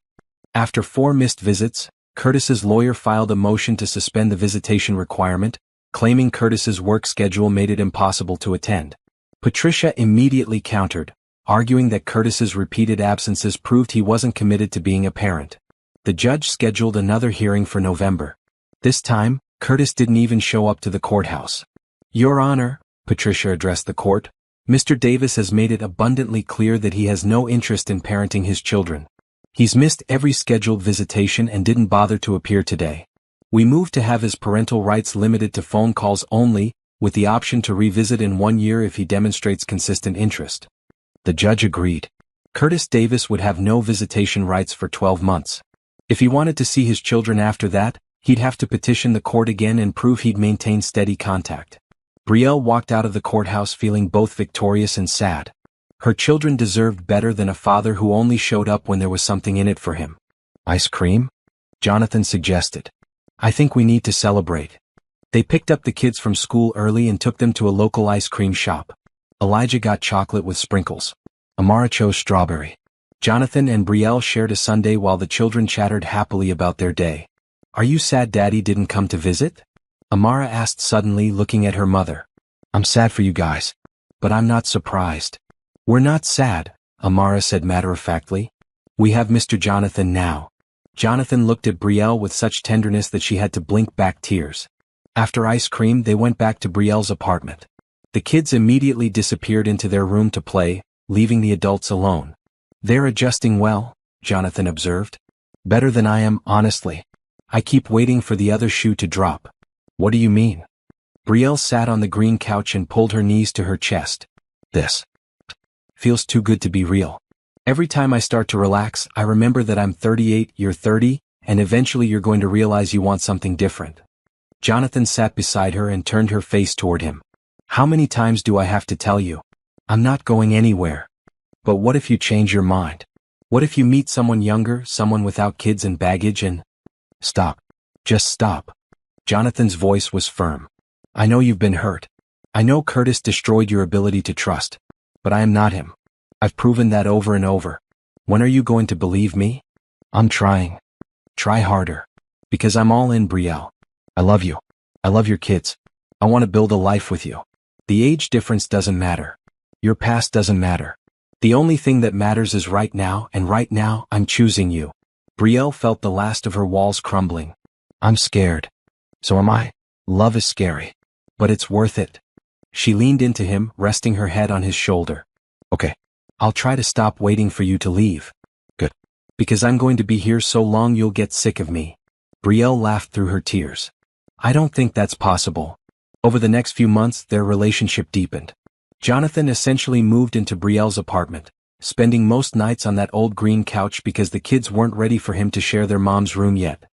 After 4 missed visits, Curtis's lawyer filed a motion to suspend the visitation requirement, claiming Curtis's work schedule made it impossible to attend. Patricia immediately countered, arguing that Curtis's repeated absences proved he wasn't committed to being a parent. The judge scheduled another hearing for November. This time, Curtis didn't even show up to the courthouse. Your Honor, Patricia addressed the court, Mr. Davis has made it abundantly clear that he has no interest in parenting his children. He's missed every scheduled visitation and didn't bother to appear today. We moved to have his parental rights limited to phone calls only, with the option to revisit in 1 year if he demonstrates consistent interest. The judge agreed. Curtis Davis would have no visitation rights for 12 months. If he wanted to see his children after that, he'd have to petition the court again and prove he'd maintained steady contact. Brielle walked out of the courthouse feeling both victorious and sad. Her children deserved better than a father who only showed up when there was something in it for him. Ice cream? Jonathan suggested. I think we need to celebrate. They picked up the kids from school early and took them to a local ice cream shop. Elijah got chocolate with sprinkles. Amara chose strawberry. Jonathan and Brielle shared a sundae while the children chattered happily about their day. Are you sad Daddy didn't come to visit? Amara asked suddenly, looking at her mother. I'm sad for you guys. But I'm not surprised. We're not sad, Amara said matter-of-factly. We have Mr. Jonathan now. Jonathan looked at Brielle with such tenderness that she had to blink back tears. After ice cream, they went back to Brielle's apartment. The kids immediately disappeared into their room to play, leaving the adults alone. They're adjusting well, Jonathan observed. Better than I am, honestly. I keep waiting for the other shoe to drop. What do you mean? Brielle sat on the green couch and pulled her knees to her chest. This feels too good to be real. Every time I start to relax, I remember that I'm 38, you're 30, and eventually you're going to realize you want something different. Jonathan sat beside her and turned her face toward him. How many times do I have to tell you? I'm not going anywhere. But what if you change your mind? What if you meet someone younger, someone without kids and baggage and… Stop. Just stop. Jonathan's voice was firm. I know you've been hurt. I know Curtis destroyed your ability to trust. But I am not him. I've proven that over and over. When are you going to believe me? I'm trying. Try harder. Because I'm all in, Brielle. I love you. I love your kids. I want to build a life with you. The age difference doesn't matter. Your past doesn't matter. The only thing that matters is right now, and right now, I'm choosing you. Brielle felt the last of her walls crumbling. I'm scared. So am I. Love is scary. But it's worth it. She leaned into him, resting her head on his shoulder. Okay. I'll try to stop waiting for you to leave. Good. Because I'm going to be here so long you'll get sick of me. Brielle laughed through her tears. I don't think that's possible. Over the next few months, their relationship deepened. Jonathan essentially moved into Brielle's apartment, spending most nights on that old green couch because the kids weren't ready for him to share their mom's room yet.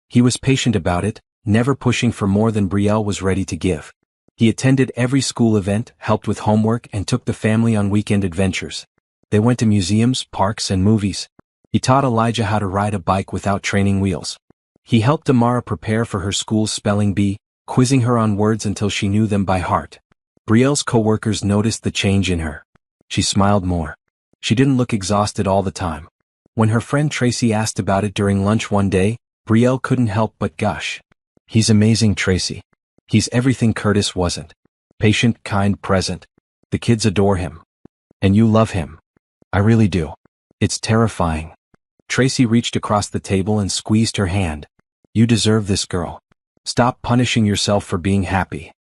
He was patient about it, never pushing for more than Brielle was ready to give. He attended every school event, helped with homework, and took the family on weekend adventures. They went to museums, parks, and movies. He taught Elijah how to ride a bike without training wheels. He helped Amara prepare for her school's spelling bee, quizzing her on words until she knew them by heart. Brielle's co-workers noticed the change in her. She smiled more. She didn't look exhausted all the time. When her friend Tracy asked about it during lunch one day, Brielle couldn't help but gush. He's amazing, Tracy. He's everything Curtis wasn't. Patient, kind, present. The kids adore him. And you love him. I really do. It's terrifying. Tracy reached across the table and squeezed her hand. You deserve this, girl. Stop punishing yourself for being happy.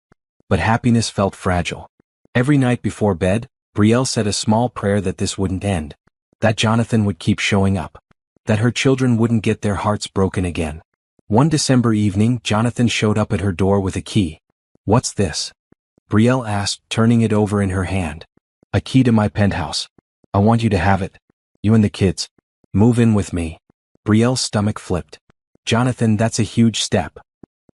But happiness felt fragile. Every night before bed, Brielle said a small prayer that this wouldn't end. That Jonathan would keep showing up. That her children wouldn't get their hearts broken again. One December evening, Jonathan showed up at her door with a key. What's this? Brielle asked, turning it over in her hand. A key to my penthouse. I want you to have it. You and the kids. Move in with me. Brielle's stomach flipped. Jonathan, that's a huge step.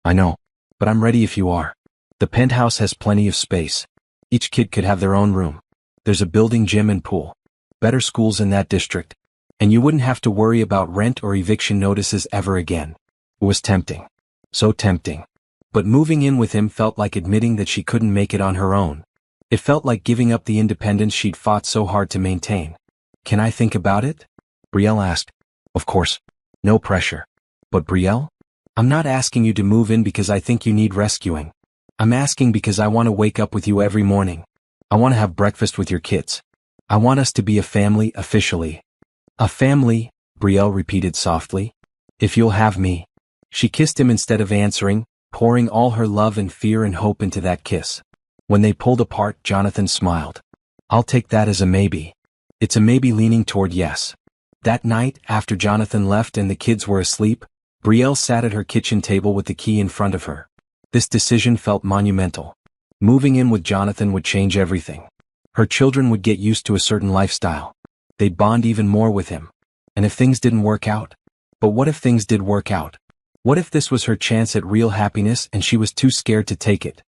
I know. But I'm ready if you are. The penthouse has plenty of space. Each kid could have their own room. There's a building gym and pool. Better schools in that district. And you wouldn't have to worry about rent or eviction notices ever again. It was tempting. So tempting. But moving in with him felt like admitting that she couldn't make it on her own. It felt like giving up the independence she'd fought so hard to maintain. Can I think about it? Brielle asked. Of course. No pressure. But Brielle? I'm not asking you to move in because I think you need rescuing. I'm asking because I want to wake up with you every morning. I want to have breakfast with your kids. I want us to be a family officially. A family, Brielle repeated softly. If you'll have me. She kissed him instead of answering, pouring all her love and fear and hope into that kiss. When they pulled apart, Jonathan smiled. I'll take that as a maybe. It's a maybe leaning toward yes. That night, after Jonathan left and the kids were asleep, Brielle sat at her kitchen table with the key in front of her. This decision felt monumental. Moving in with Jonathan would change everything. Her children would get used to a certain lifestyle. They'd bond even more with him. And if things didn't work out? But what if things did work out? What if this was her chance at real happiness and she was too scared to take it?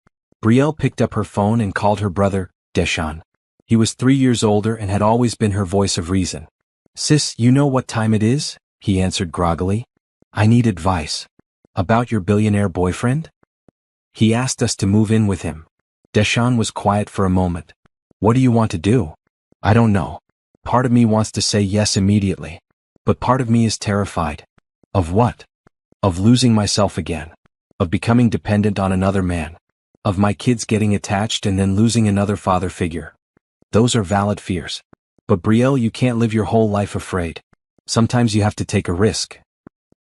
Brielle picked up her phone and called her brother, Deshaun. He was 3 years older and had always been her voice of reason. Sis, you know what time it is? He answered groggily. I need advice. About your billionaire boyfriend? He asked us to move in with him. Deshaun was quiet for a moment. What do you want to do? I don't know. Part of me wants to say yes immediately. But part of me is terrified. Of what? Of losing myself again. Of becoming dependent on another man. Of my kids getting attached and then losing another father figure. Those are valid fears. But Brielle, you can't live your whole life afraid. Sometimes you have to take a risk.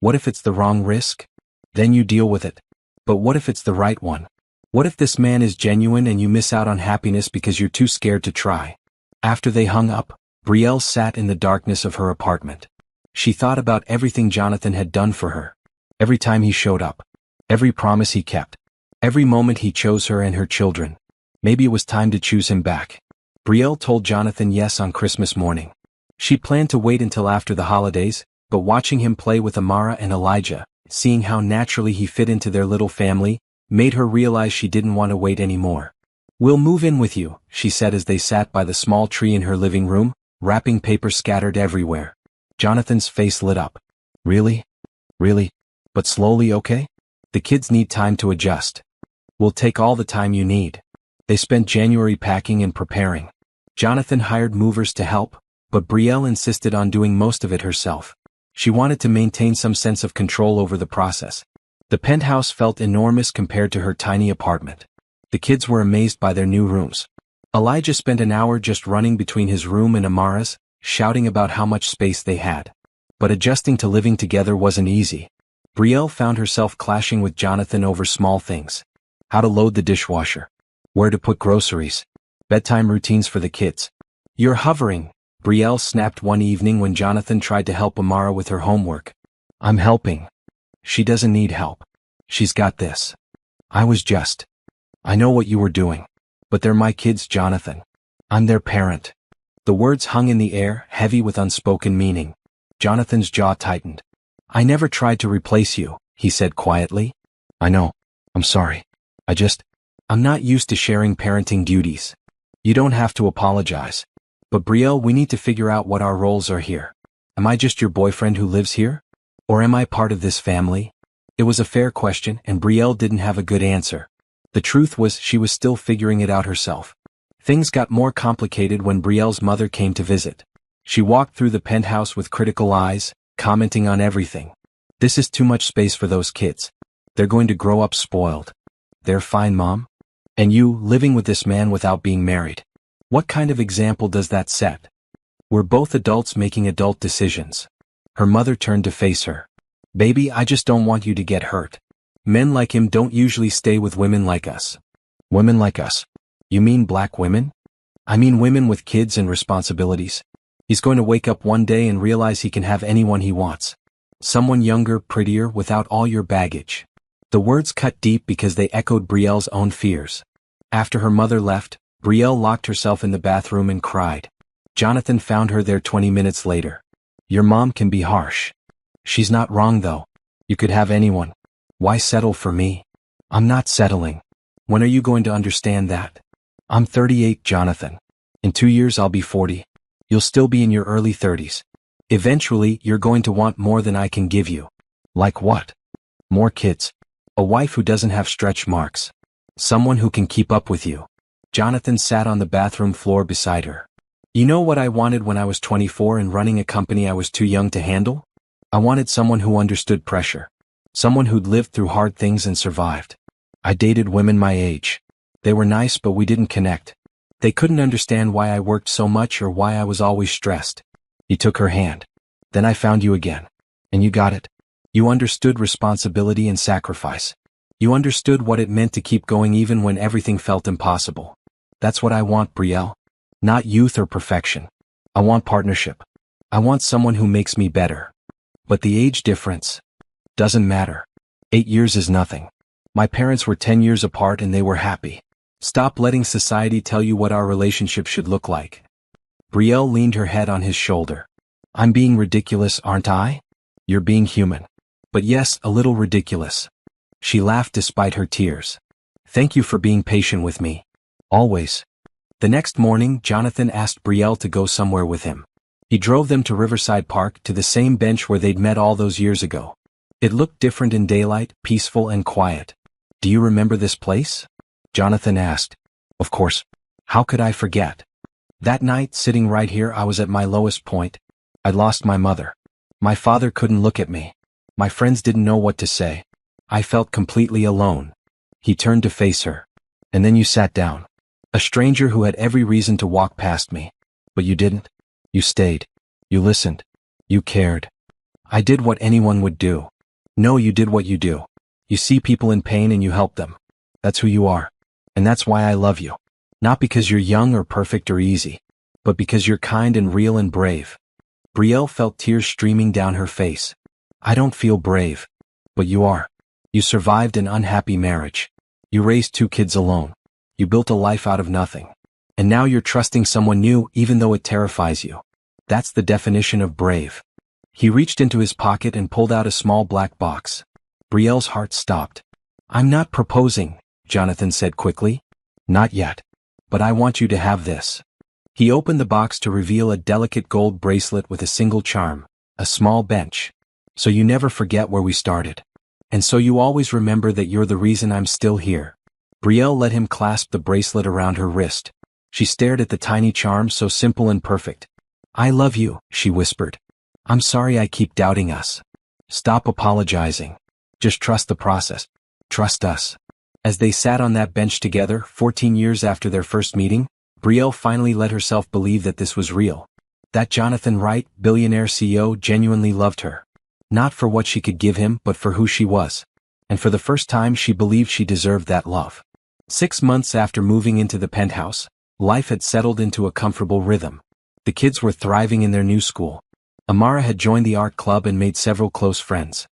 What if it's the wrong risk? Then you deal with it. But what if it's the right one? What if this man is genuine and you miss out on happiness because you're too scared to try? After they hung up, Brielle sat in the darkness of her apartment. She thought about everything Jonathan had done for her. Every time he showed up. Every promise he kept. Every moment he chose her and her children. Maybe it was time to choose him back. Brielle told Jonathan yes on Christmas morning. She planned to wait until after the holidays, but watching him play with Amara and Elijah, seeing how naturally he fit into their little family, made her realize she didn't want to wait anymore. "We'll move in with you," she said as they sat by the small tree in her living room, wrapping paper scattered everywhere. Jonathan's face lit up. "Really? Really? But slowly, okay? The kids need time to adjust. We'll take all the time you need." They spent January packing and preparing. Jonathan hired movers to help, but Brielle insisted on doing most of it herself. She wanted to maintain some sense of control over the process. The penthouse felt enormous compared to her tiny apartment. The kids were amazed by their new rooms. Elijah spent an hour just running between his room and Amara's, shouting about how much space they had. But adjusting to living together wasn't easy. Brielle found herself clashing with Jonathan over small things. How to load the dishwasher. Where to put groceries. Bedtime routines for the kids. "You're hovering," Brielle snapped one evening when Jonathan tried to help Amara with her homework. "I'm helping. She doesn't need help. She's got this. I know what you were doing. But they're my kids, Jonathan. I'm their parent." The words hung in the air, heavy with unspoken meaning. Jonathan's jaw tightened. "I never tried to replace you," he said quietly. "I know. I'm sorry. I'm not used to sharing parenting duties." "You don't have to apologize. But Brielle, we need to figure out what our roles are here. Am I just your boyfriend who lives here? Or am I part of this family?" It was a fair question, and Brielle didn't have a good answer. The truth was she was still figuring it out herself. Things got more complicated when Brielle's mother came to visit. She walked through the penthouse with critical eyes, commenting on everything. "This is too much space for those kids. They're going to grow up spoiled." "They're fine, Mom. And you, living with this man without being married. What kind of example does that set? We're both adults making adult decisions." Her mother turned to face her. "Baby, I just don't want you to get hurt. Men like him don't usually stay with women like us." "Women like us? You mean black women?" "I mean women with kids and responsibilities. He's going to wake up one day and realize he can have anyone he wants. Someone younger, prettier, without all your baggage." The words cut deep because they echoed Brielle's own fears. After her mother left, Brielle locked herself in the bathroom and cried. Jonathan found her there 20 minutes later. "Your mom can be harsh. She's not wrong though. You could have anyone. Why settle for me?" "I'm not settling. When are you going to understand that?" "I'm 38, Jonathan. In 2 years I'll be 40. You'll still be in your early 30s. Eventually you're going to want more than I can give you." "Like what?" "More kids. A wife who doesn't have stretch marks. Someone who can keep up with you." Jonathan sat on the bathroom floor beside her. "You know what I wanted when I was 24 and running a company I was too young to handle? I wanted someone who understood pressure. Someone who'd lived through hard things and survived. I dated women my age. They were nice but we didn't connect. They couldn't understand why I worked so much or why I was always stressed." He took her hand. "Then I found you again. And you got it. You understood responsibility and sacrifice. You understood what it meant to keep going even when everything felt impossible. That's what I want, Brielle. Not youth or perfection. I want partnership. I want someone who makes me better. But the age difference doesn't matter. 8 years is nothing. My parents were 10 years apart and they were happy. Stop letting society tell you what our relationship should look like." Brielle leaned her head on his shoulder. "I'm being ridiculous, aren't I?" "You're being human. But yes, a little ridiculous." She laughed despite her tears. "Thank you for being patient with me. Always." The next morning, Jonathan asked Brielle to go somewhere with him. He drove them to Riverside Park, to the same bench where they'd met all those years ago. It looked different in daylight, peaceful and quiet. "Do you remember this place?" Jonathan asked. "Of course. How could I forget? That night, sitting right here, I was at my lowest point. I'd lost my mother. My father couldn't look at me. My friends didn't know what to say. I felt completely alone." He turned to face her. And then you sat down. A stranger who had every reason to walk past me. But you didn't. You stayed. You listened. You cared. I did what anyone would do. No, you did what you do. You see people in pain and you help them. That's who you are. And that's why I love you. Not because you're young or perfect or easy, but because you're kind and real and brave. Brielle felt tears streaming down her face. I don't feel brave. But you are. You survived an unhappy marriage. You raised 2 kids alone. You built a life out of nothing. And now you're trusting someone new even though it terrifies you. That's the definition of brave. He reached into his pocket and pulled out a small black box. Brielle's heart stopped. I'm not proposing, Jonathan said quickly. Not yet. But I want you to have this. He opened the box to reveal a delicate gold bracelet with a single charm, a small bench. So you never forget where we started. And so you always remember that you're the reason I'm still here. Brielle let him clasp the bracelet around her wrist. She stared at the tiny charm so simple and perfect. I love you, she whispered. I'm sorry I keep doubting us. Stop apologizing. Just trust the process. Trust us. As they sat on that bench together, 14 years after their first meeting, Brielle finally let herself believe that this was real. That Jonathan Wright, billionaire CEO, genuinely loved her. Not for what she could give him, but for who she was. And for the first time she believed she deserved that love. 6 months after moving into the penthouse, life had settled into a comfortable rhythm. The kids were thriving in their new school. Amara had joined the art club and made several close friends.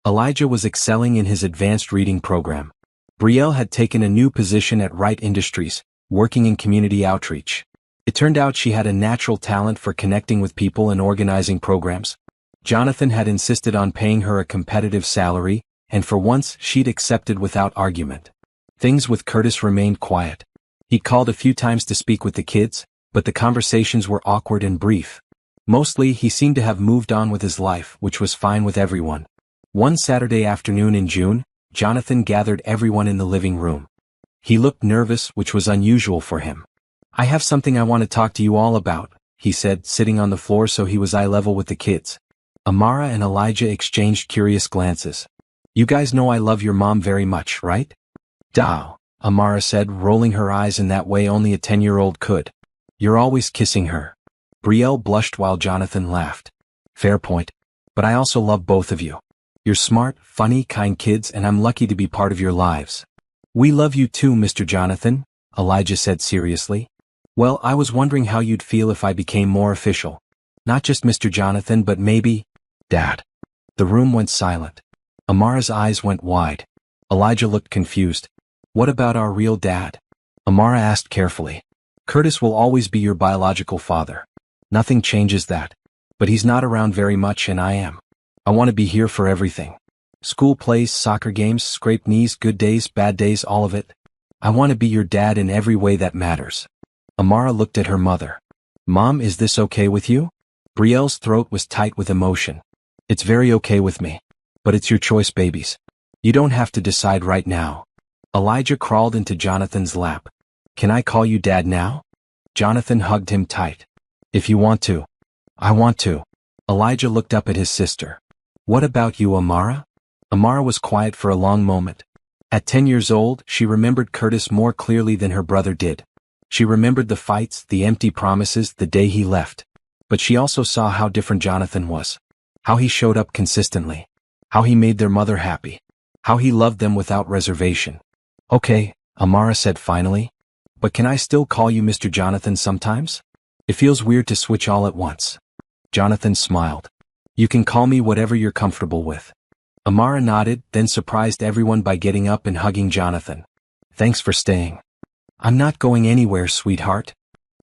Elijah was excelling in his advanced reading program. Brielle had taken a new position at Wright Industries, working in community outreach. It turned out she had a natural talent for connecting with people and organizing programs. Jonathan had insisted on paying her a competitive salary, and for once she'd accepted without argument. Things with Curtis remained quiet. He called a few times to speak with the kids, but the conversations were awkward and brief. Mostly he seemed to have moved on with his life, which was fine with everyone. One Saturday afternoon in June, Jonathan gathered everyone in the living room. He looked nervous, which was unusual for him. I have something I want to talk to you all about, he said, sitting on the floor so he was eye level with the kids. Amara and Elijah exchanged curious glances. You guys know I love your mom very much, right? Dow, Amara said, rolling her eyes in that way only a 10-year-old could. You're always kissing her. Brielle blushed while Jonathan laughed. Fair point. But I also love both of you. You're smart, funny, kind kids, and I'm lucky to be part of your lives. We love you too, Mr. Jonathan, Elijah said seriously. Well, I was wondering how you'd feel if I became more official. Not just Mr. Jonathan, but maybe Dad. The room went silent. Amara's eyes went wide. Elijah looked confused. What about our real dad? Amara asked carefully. Curtis will always be your biological father. Nothing changes that. But he's not around very much and I am. I want to be here for everything. School plays, soccer games, scraped knees, good days, bad days, all of it. I want to be your dad in every way that matters. Amara looked at her mother. Mom, is this okay with you? Brielle's throat was tight with emotion. It's very okay with me. But it's your choice, babies. You don't have to decide right now. Elijah crawled into Jonathan's lap. Can I call you Dad now? Jonathan hugged him tight. If you want to. I want to. Elijah looked up at his sister. What about you, Amara? Amara was quiet for a long moment. At 10 years old, she remembered Curtis more clearly than her brother did. She remembered the fights, the empty promises, the day he left. But she also saw how different Jonathan was. How he showed up consistently. How he made their mother happy. How he loved them without reservation. Okay, Amara said finally. But can I still call you Mr. Jonathan sometimes? It feels weird to switch all at once. Jonathan smiled. You can call me whatever you're comfortable with. Amara nodded, then surprised everyone by getting up and hugging Jonathan. Thanks for staying. I'm not going anywhere, sweetheart.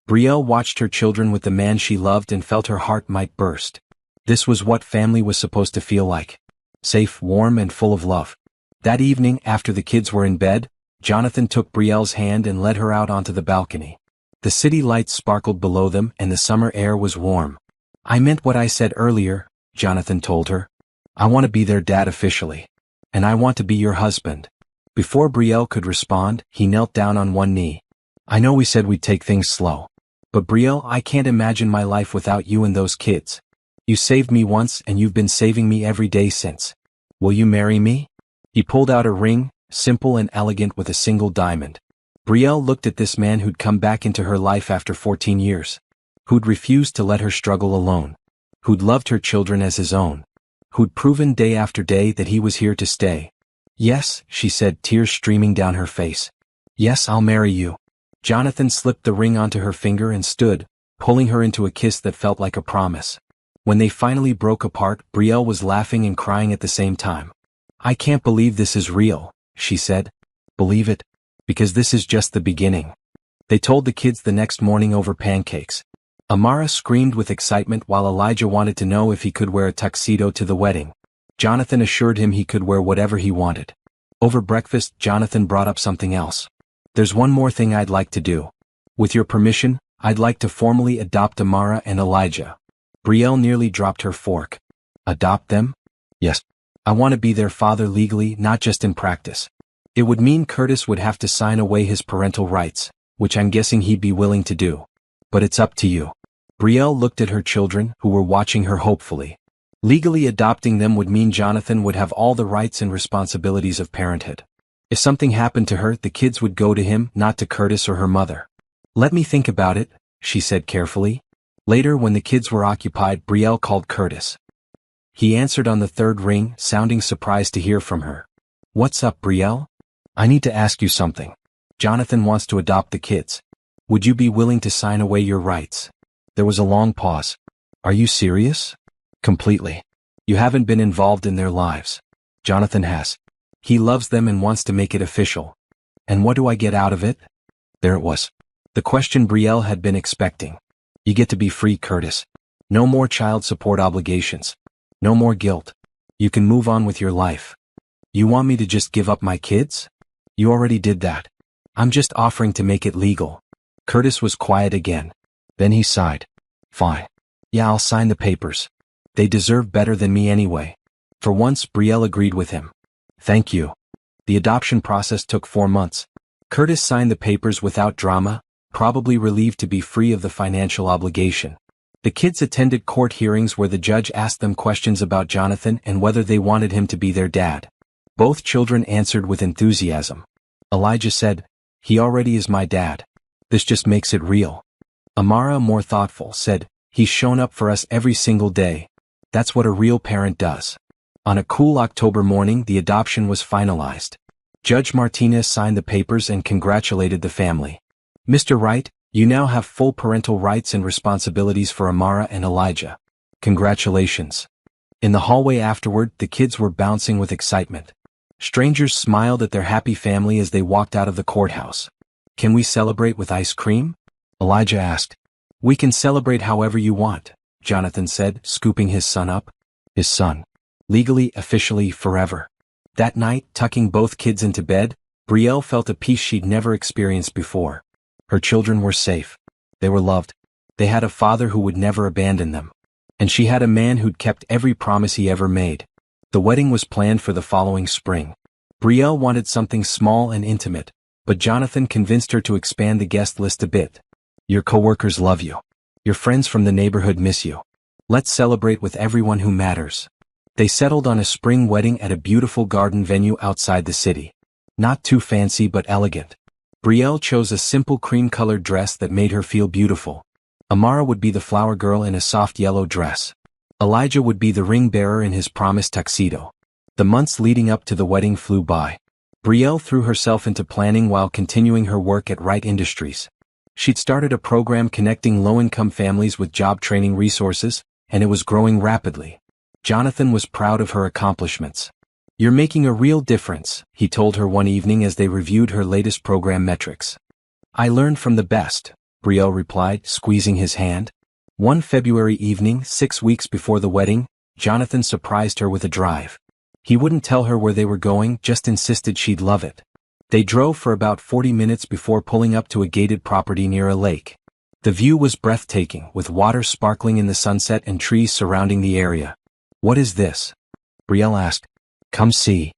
Brielle watched her children with the man she loved and felt her heart might burst. This was what family was supposed to feel like. Safe, warm, and full of love. That evening, after the kids were in bed, Jonathan took Brielle's hand and led her out onto the balcony. The city lights sparkled below them and the summer air was warm. I meant what I said earlier, Jonathan told her. I want to be their dad officially. And I want to be your husband. Before Brielle could respond, he knelt down on one knee. I know we said we'd take things slow. But Brielle, I can't imagine my life without you and those kids. You saved me once and you've been saving me every day since. Will you marry me? He pulled out a ring, simple and elegant with a single diamond. Brielle looked at this man who'd come back into her life after 14 years. Who'd refused to let her struggle alone. Who'd loved her children as his own. Who'd proven day after day that he was here to stay. "Yes," she said, tears streaming down her face. "Yes, I'll marry you." Jonathan slipped the ring onto her finger and stood, pulling her into a kiss that felt like a promise. When they finally broke apart, Brielle was laughing and crying at the same time. "I can't believe this is real," she said. "Believe it? Because this is just the beginning." They told the kids the next morning over pancakes. Amara screamed with excitement while Elijah wanted to know if he could wear a tuxedo to the wedding. Jonathan assured him he could wear whatever he wanted. Over breakfast, Jonathan brought up something else. "There's one more thing I'd like to do. With your permission, I'd like to formally adopt Amara and Elijah." Brielle nearly dropped her fork. "Adopt them?" "Yes. I want to be their father legally, not just in practice. It would mean Curtis would have to sign away his parental rights, which I'm guessing he'd be willing to do. But it's up to you." Brielle looked at her children, who were watching her hopefully. Legally adopting them would mean Jonathan would have all the rights and responsibilities of parenthood. If something happened to her, the kids would go to him, not to Curtis or her mother. "Let me think about it," she said carefully. Later, when the kids were occupied, Brielle called Curtis. He answered on the third ring, sounding surprised to hear from her. "What's up, Brielle? I need to ask you something. Jonathan wants to adopt the kids. Would you be willing to sign away your rights?" There was a long pause. "Are you serious?" "Completely. You haven't been involved in their lives. Jonathan has. He loves them and wants to make it official. And what do I get out of it?" There it was. The question Brielle had been expecting. "You get to be free, Curtis. No more child support obligations. No more guilt. You can move on with your life." "You want me to just give up my kids?" "You already did that. I'm just offering to make it legal." Curtis was quiet again. Then he sighed. "Fine. Yeah, I'll sign the papers. They deserve better than me anyway." For once, Brielle agreed with him. "Thank you." The adoption process took 4 months. Curtis signed the papers without drama, probably relieved to be free of the financial obligation. The kids attended court hearings where the judge asked them questions about Jonathan and whether they wanted him to be their dad. Both children answered with enthusiasm. Elijah said, "He already is my dad. This just makes it real." Amara, more thoughtful, said, "He's shown up for us every single day. That's what a real parent does." On a cool October morning, the adoption was finalized. Judge Martinez signed the papers and congratulated the family. "Mr. Wright, you now have full parental rights and responsibilities for Amara and Elijah. Congratulations." In the hallway afterward, the kids were bouncing with excitement. Strangers smiled at their happy family as they walked out of the courthouse. "Can we celebrate with ice cream?" Elijah asked. "We can celebrate however you want," Jonathan said, scooping his son up. His son. Legally, officially, forever. That night, tucking both kids into bed, Brielle felt a peace she'd never experienced before. Her children were safe. They were loved. They had a father who would never abandon them. And she had a man who'd kept every promise he ever made. The wedding was planned for the following spring. Brielle wanted something small and intimate, but Jonathan convinced her to expand the guest list a bit. "Your coworkers love you. Your friends from the neighborhood miss you. Let's celebrate with everyone who matters." They settled on a spring wedding at a beautiful garden venue outside the city. Not too fancy but elegant. Brielle chose a simple cream-colored dress that made her feel beautiful. Amara would be the flower girl in a soft yellow dress. Elijah would be the ring bearer in his promised tuxedo. The months leading up to the wedding flew by. Brielle threw herself into planning while continuing her work at Wright Industries. She'd started a program connecting low-income families with job training resources, and it was growing rapidly. Jonathan was proud of her accomplishments. "You're making a real difference," he told her one evening as they reviewed her latest program metrics. "I learned from the best," Brielle replied, squeezing his hand. One February evening, 6 weeks before the wedding, Jonathan surprised her with a drive. He wouldn't tell her where they were going, just insisted she'd love it. They drove for about 40 minutes before pulling up to a gated property near a lake. The view was breathtaking, with water sparkling in the sunset and trees surrounding the area. "What is this?" Brielle asked. "Come see."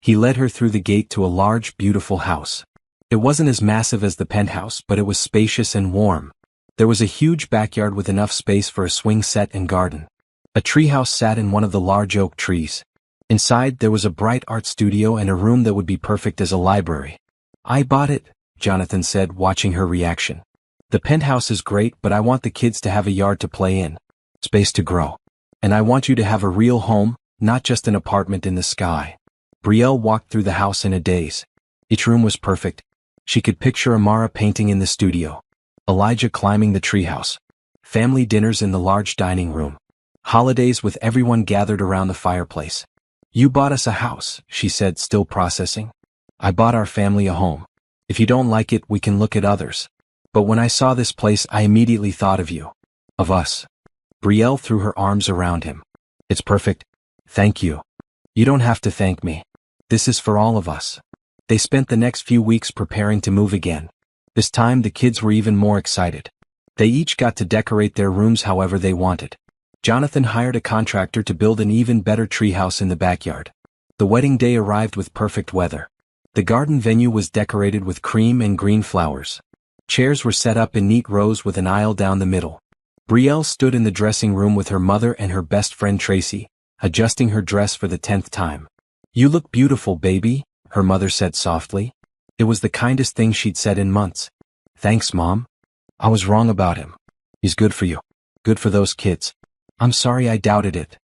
He led her through the gate to a large, beautiful house. It wasn't as massive as the penthouse, but it was spacious and warm. There was a huge backyard with enough space for a swing set and garden. A treehouse sat in one of the large oak trees. Inside, there was a bright art studio and a room that would be perfect as a library. "I bought it," Jonathan said, watching her reaction. The penthouse is great, but I want the kids to have a yard to play in, space to grow. And I want you to have a real home, not just an apartment in the sky. Brielle walked through the house in a daze. Each room was perfect. She could picture Amara painting in the studio, Elijah climbing the treehouse, family dinners in the large dining room, holidays with everyone gathered around the fireplace. You bought us a house, she said, still processing. I bought our family a home. If you don't like it, we can look at others. But when I saw this place, I immediately thought of you. Of us. Brielle threw her arms around him. It's perfect. Thank you. You don't have to thank me. This is for all of us. They spent the next few weeks preparing to move again. This time the kids were even more excited. They each got to decorate their rooms however they wanted. Jonathan hired a contractor to build an even better treehouse in the backyard. The wedding day arrived with perfect weather. The garden venue was decorated with cream and green flowers. Chairs were set up in neat rows with an aisle down the middle. Brielle stood in the dressing room with her mother and her best friend Tracy, adjusting her dress for the 10th time. You look beautiful, baby, her mother said softly. It was the kindest thing she'd said in months. Thanks, Mom. I was wrong about him. He's good for you. Good for those kids. I'm sorry I doubted it.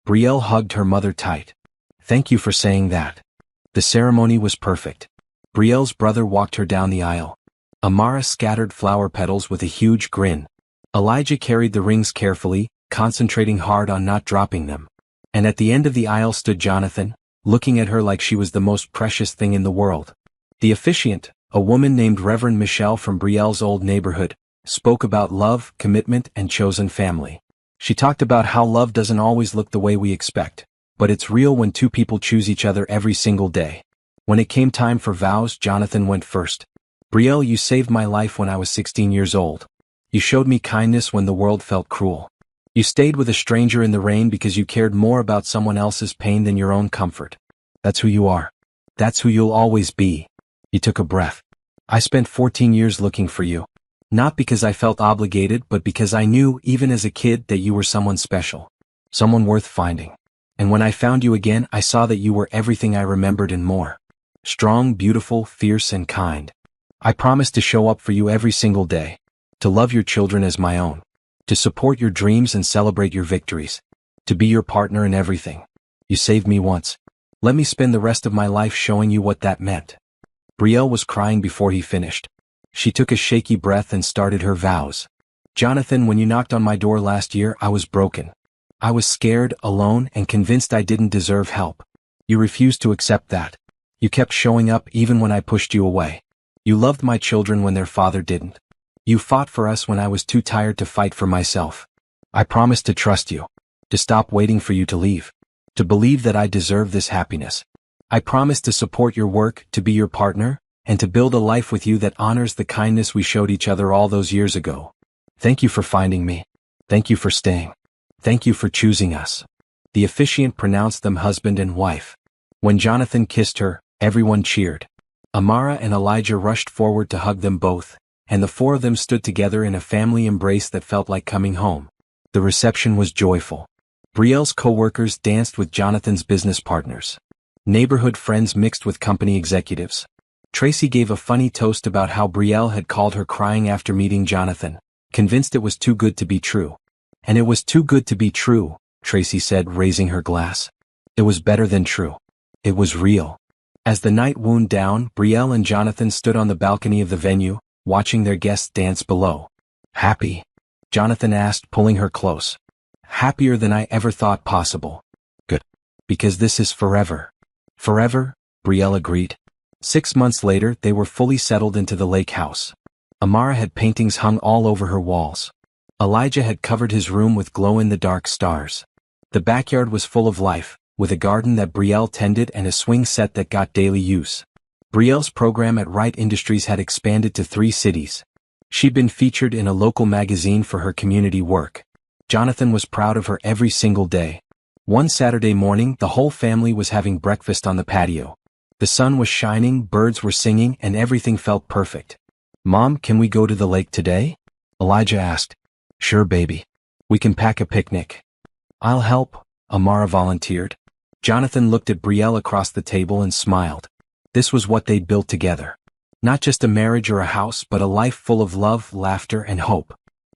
Brielle hugged her mother tight. Thank you for saying that. The ceremony was perfect. Brielle's brother walked her down the aisle. Amara scattered flower petals with a huge grin. Elijah carried the rings carefully, concentrating hard on not dropping them. And at the end of the aisle stood Jonathan, looking at her like she was the most precious thing in the world. The officiant, a woman named Reverend Michelle from Brielle's old neighborhood, spoke about love, commitment, and chosen family. She talked about how love doesn't always look the way we expect, but it's real when two people choose each other every single day. When it came time for vows, Jonathan went first. Brielle, you saved my life when I was 16 years old. You showed me kindness when the world felt cruel. You stayed with a stranger in the rain because you cared more about someone else's pain than your own comfort. That's who you are. That's who you'll always be. He took a breath. I spent 14 years looking for you. Not because I felt obligated, but because I knew, even as a kid, that you were someone special. Someone worth finding. And when I found you again, I saw that you were everything I remembered and more. Strong, beautiful, fierce, and kind. I promised to show up for you every single day. To love your children as my own. To support your dreams and celebrate your victories. To be your partner in everything. You saved me once. Let me spend the rest of my life showing you what that meant. Brielle was crying before he finished. She took a shaky breath and started her vows. Jonathan, when you knocked on my door last year, I was broken. I was scared, alone, and convinced I didn't deserve help. You refused to accept that. You kept showing up even when I pushed you away. You loved my children when their father didn't. You fought for us when I was too tired to fight for myself. I promised to trust you. To stop waiting for you to leave. To believe that I deserve this happiness. I promised to support your work, to be your partner, and to build a life with you that honors the kindness we showed each other all those years ago. Thank you for finding me. Thank you for staying. Thank you for choosing us. The officiant pronounced them husband and wife. When Jonathan kissed her, everyone cheered. Amara and Elijah rushed forward to hug them both, and the four of them stood together in a family embrace that felt like coming home. The reception was joyful. Brielle's co-workers danced with Jonathan's business partners. Neighborhood friends mixed with company executives. Tracy gave a funny toast about how Brielle had called her crying after meeting Jonathan, convinced it was too good to be true. And it was too good to be true, Tracy said, raising her glass. It was better than true. It was real. As the night wound down, Brielle and Jonathan stood on the balcony of the venue, watching their guests dance below. Happy? Jonathan asked, pulling her close. Happier than I ever thought possible. Good. Because this is forever. Forever, Brielle agreed. 6 months later, they were fully settled into the lake house. Amara had paintings hung all over her walls. Elijah had covered his room with glow-in-the-dark stars. The backyard was full of life, with a garden that Brielle tended and a swing set that got daily use. Brielle's program at Wright Industries had expanded to 3 cities. She'd been featured in a local magazine for her community work. Jonathan was proud of her every single day. One Saturday morning, the whole family was having breakfast on the patio. The sun was shining, birds were singing, and everything felt perfect. Mom, can we go to the lake today? Elijah asked. Sure, baby. We can pack a picnic. I'll help, Amara volunteered. Jonathan looked at Brielle across the table and smiled. This was what they'd built together. Not just a marriage or a house, but a life full of love, laughter, and hope.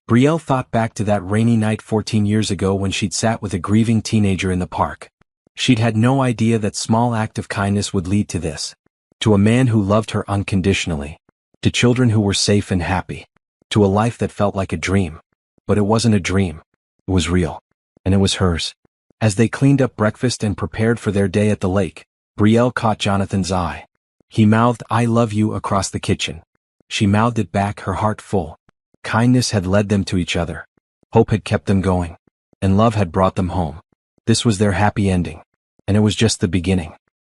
Brielle thought back to that rainy night 14 years ago when she'd sat with a grieving teenager in the park. She'd had no idea that small act of kindness would lead to this. To a man who loved her unconditionally. To children who were safe and happy. To a life that felt like a dream. But it wasn't a dream. It was real. And it was hers. As they cleaned up breakfast and prepared for their day at the lake, Brielle caught Jonathan's eye. He mouthed, "I love you," across the kitchen. She mouthed it back, her heart full. Kindness had led them to each other. Hope had kept them going. And love had brought them home. This was their happy ending. And it was just the beginning.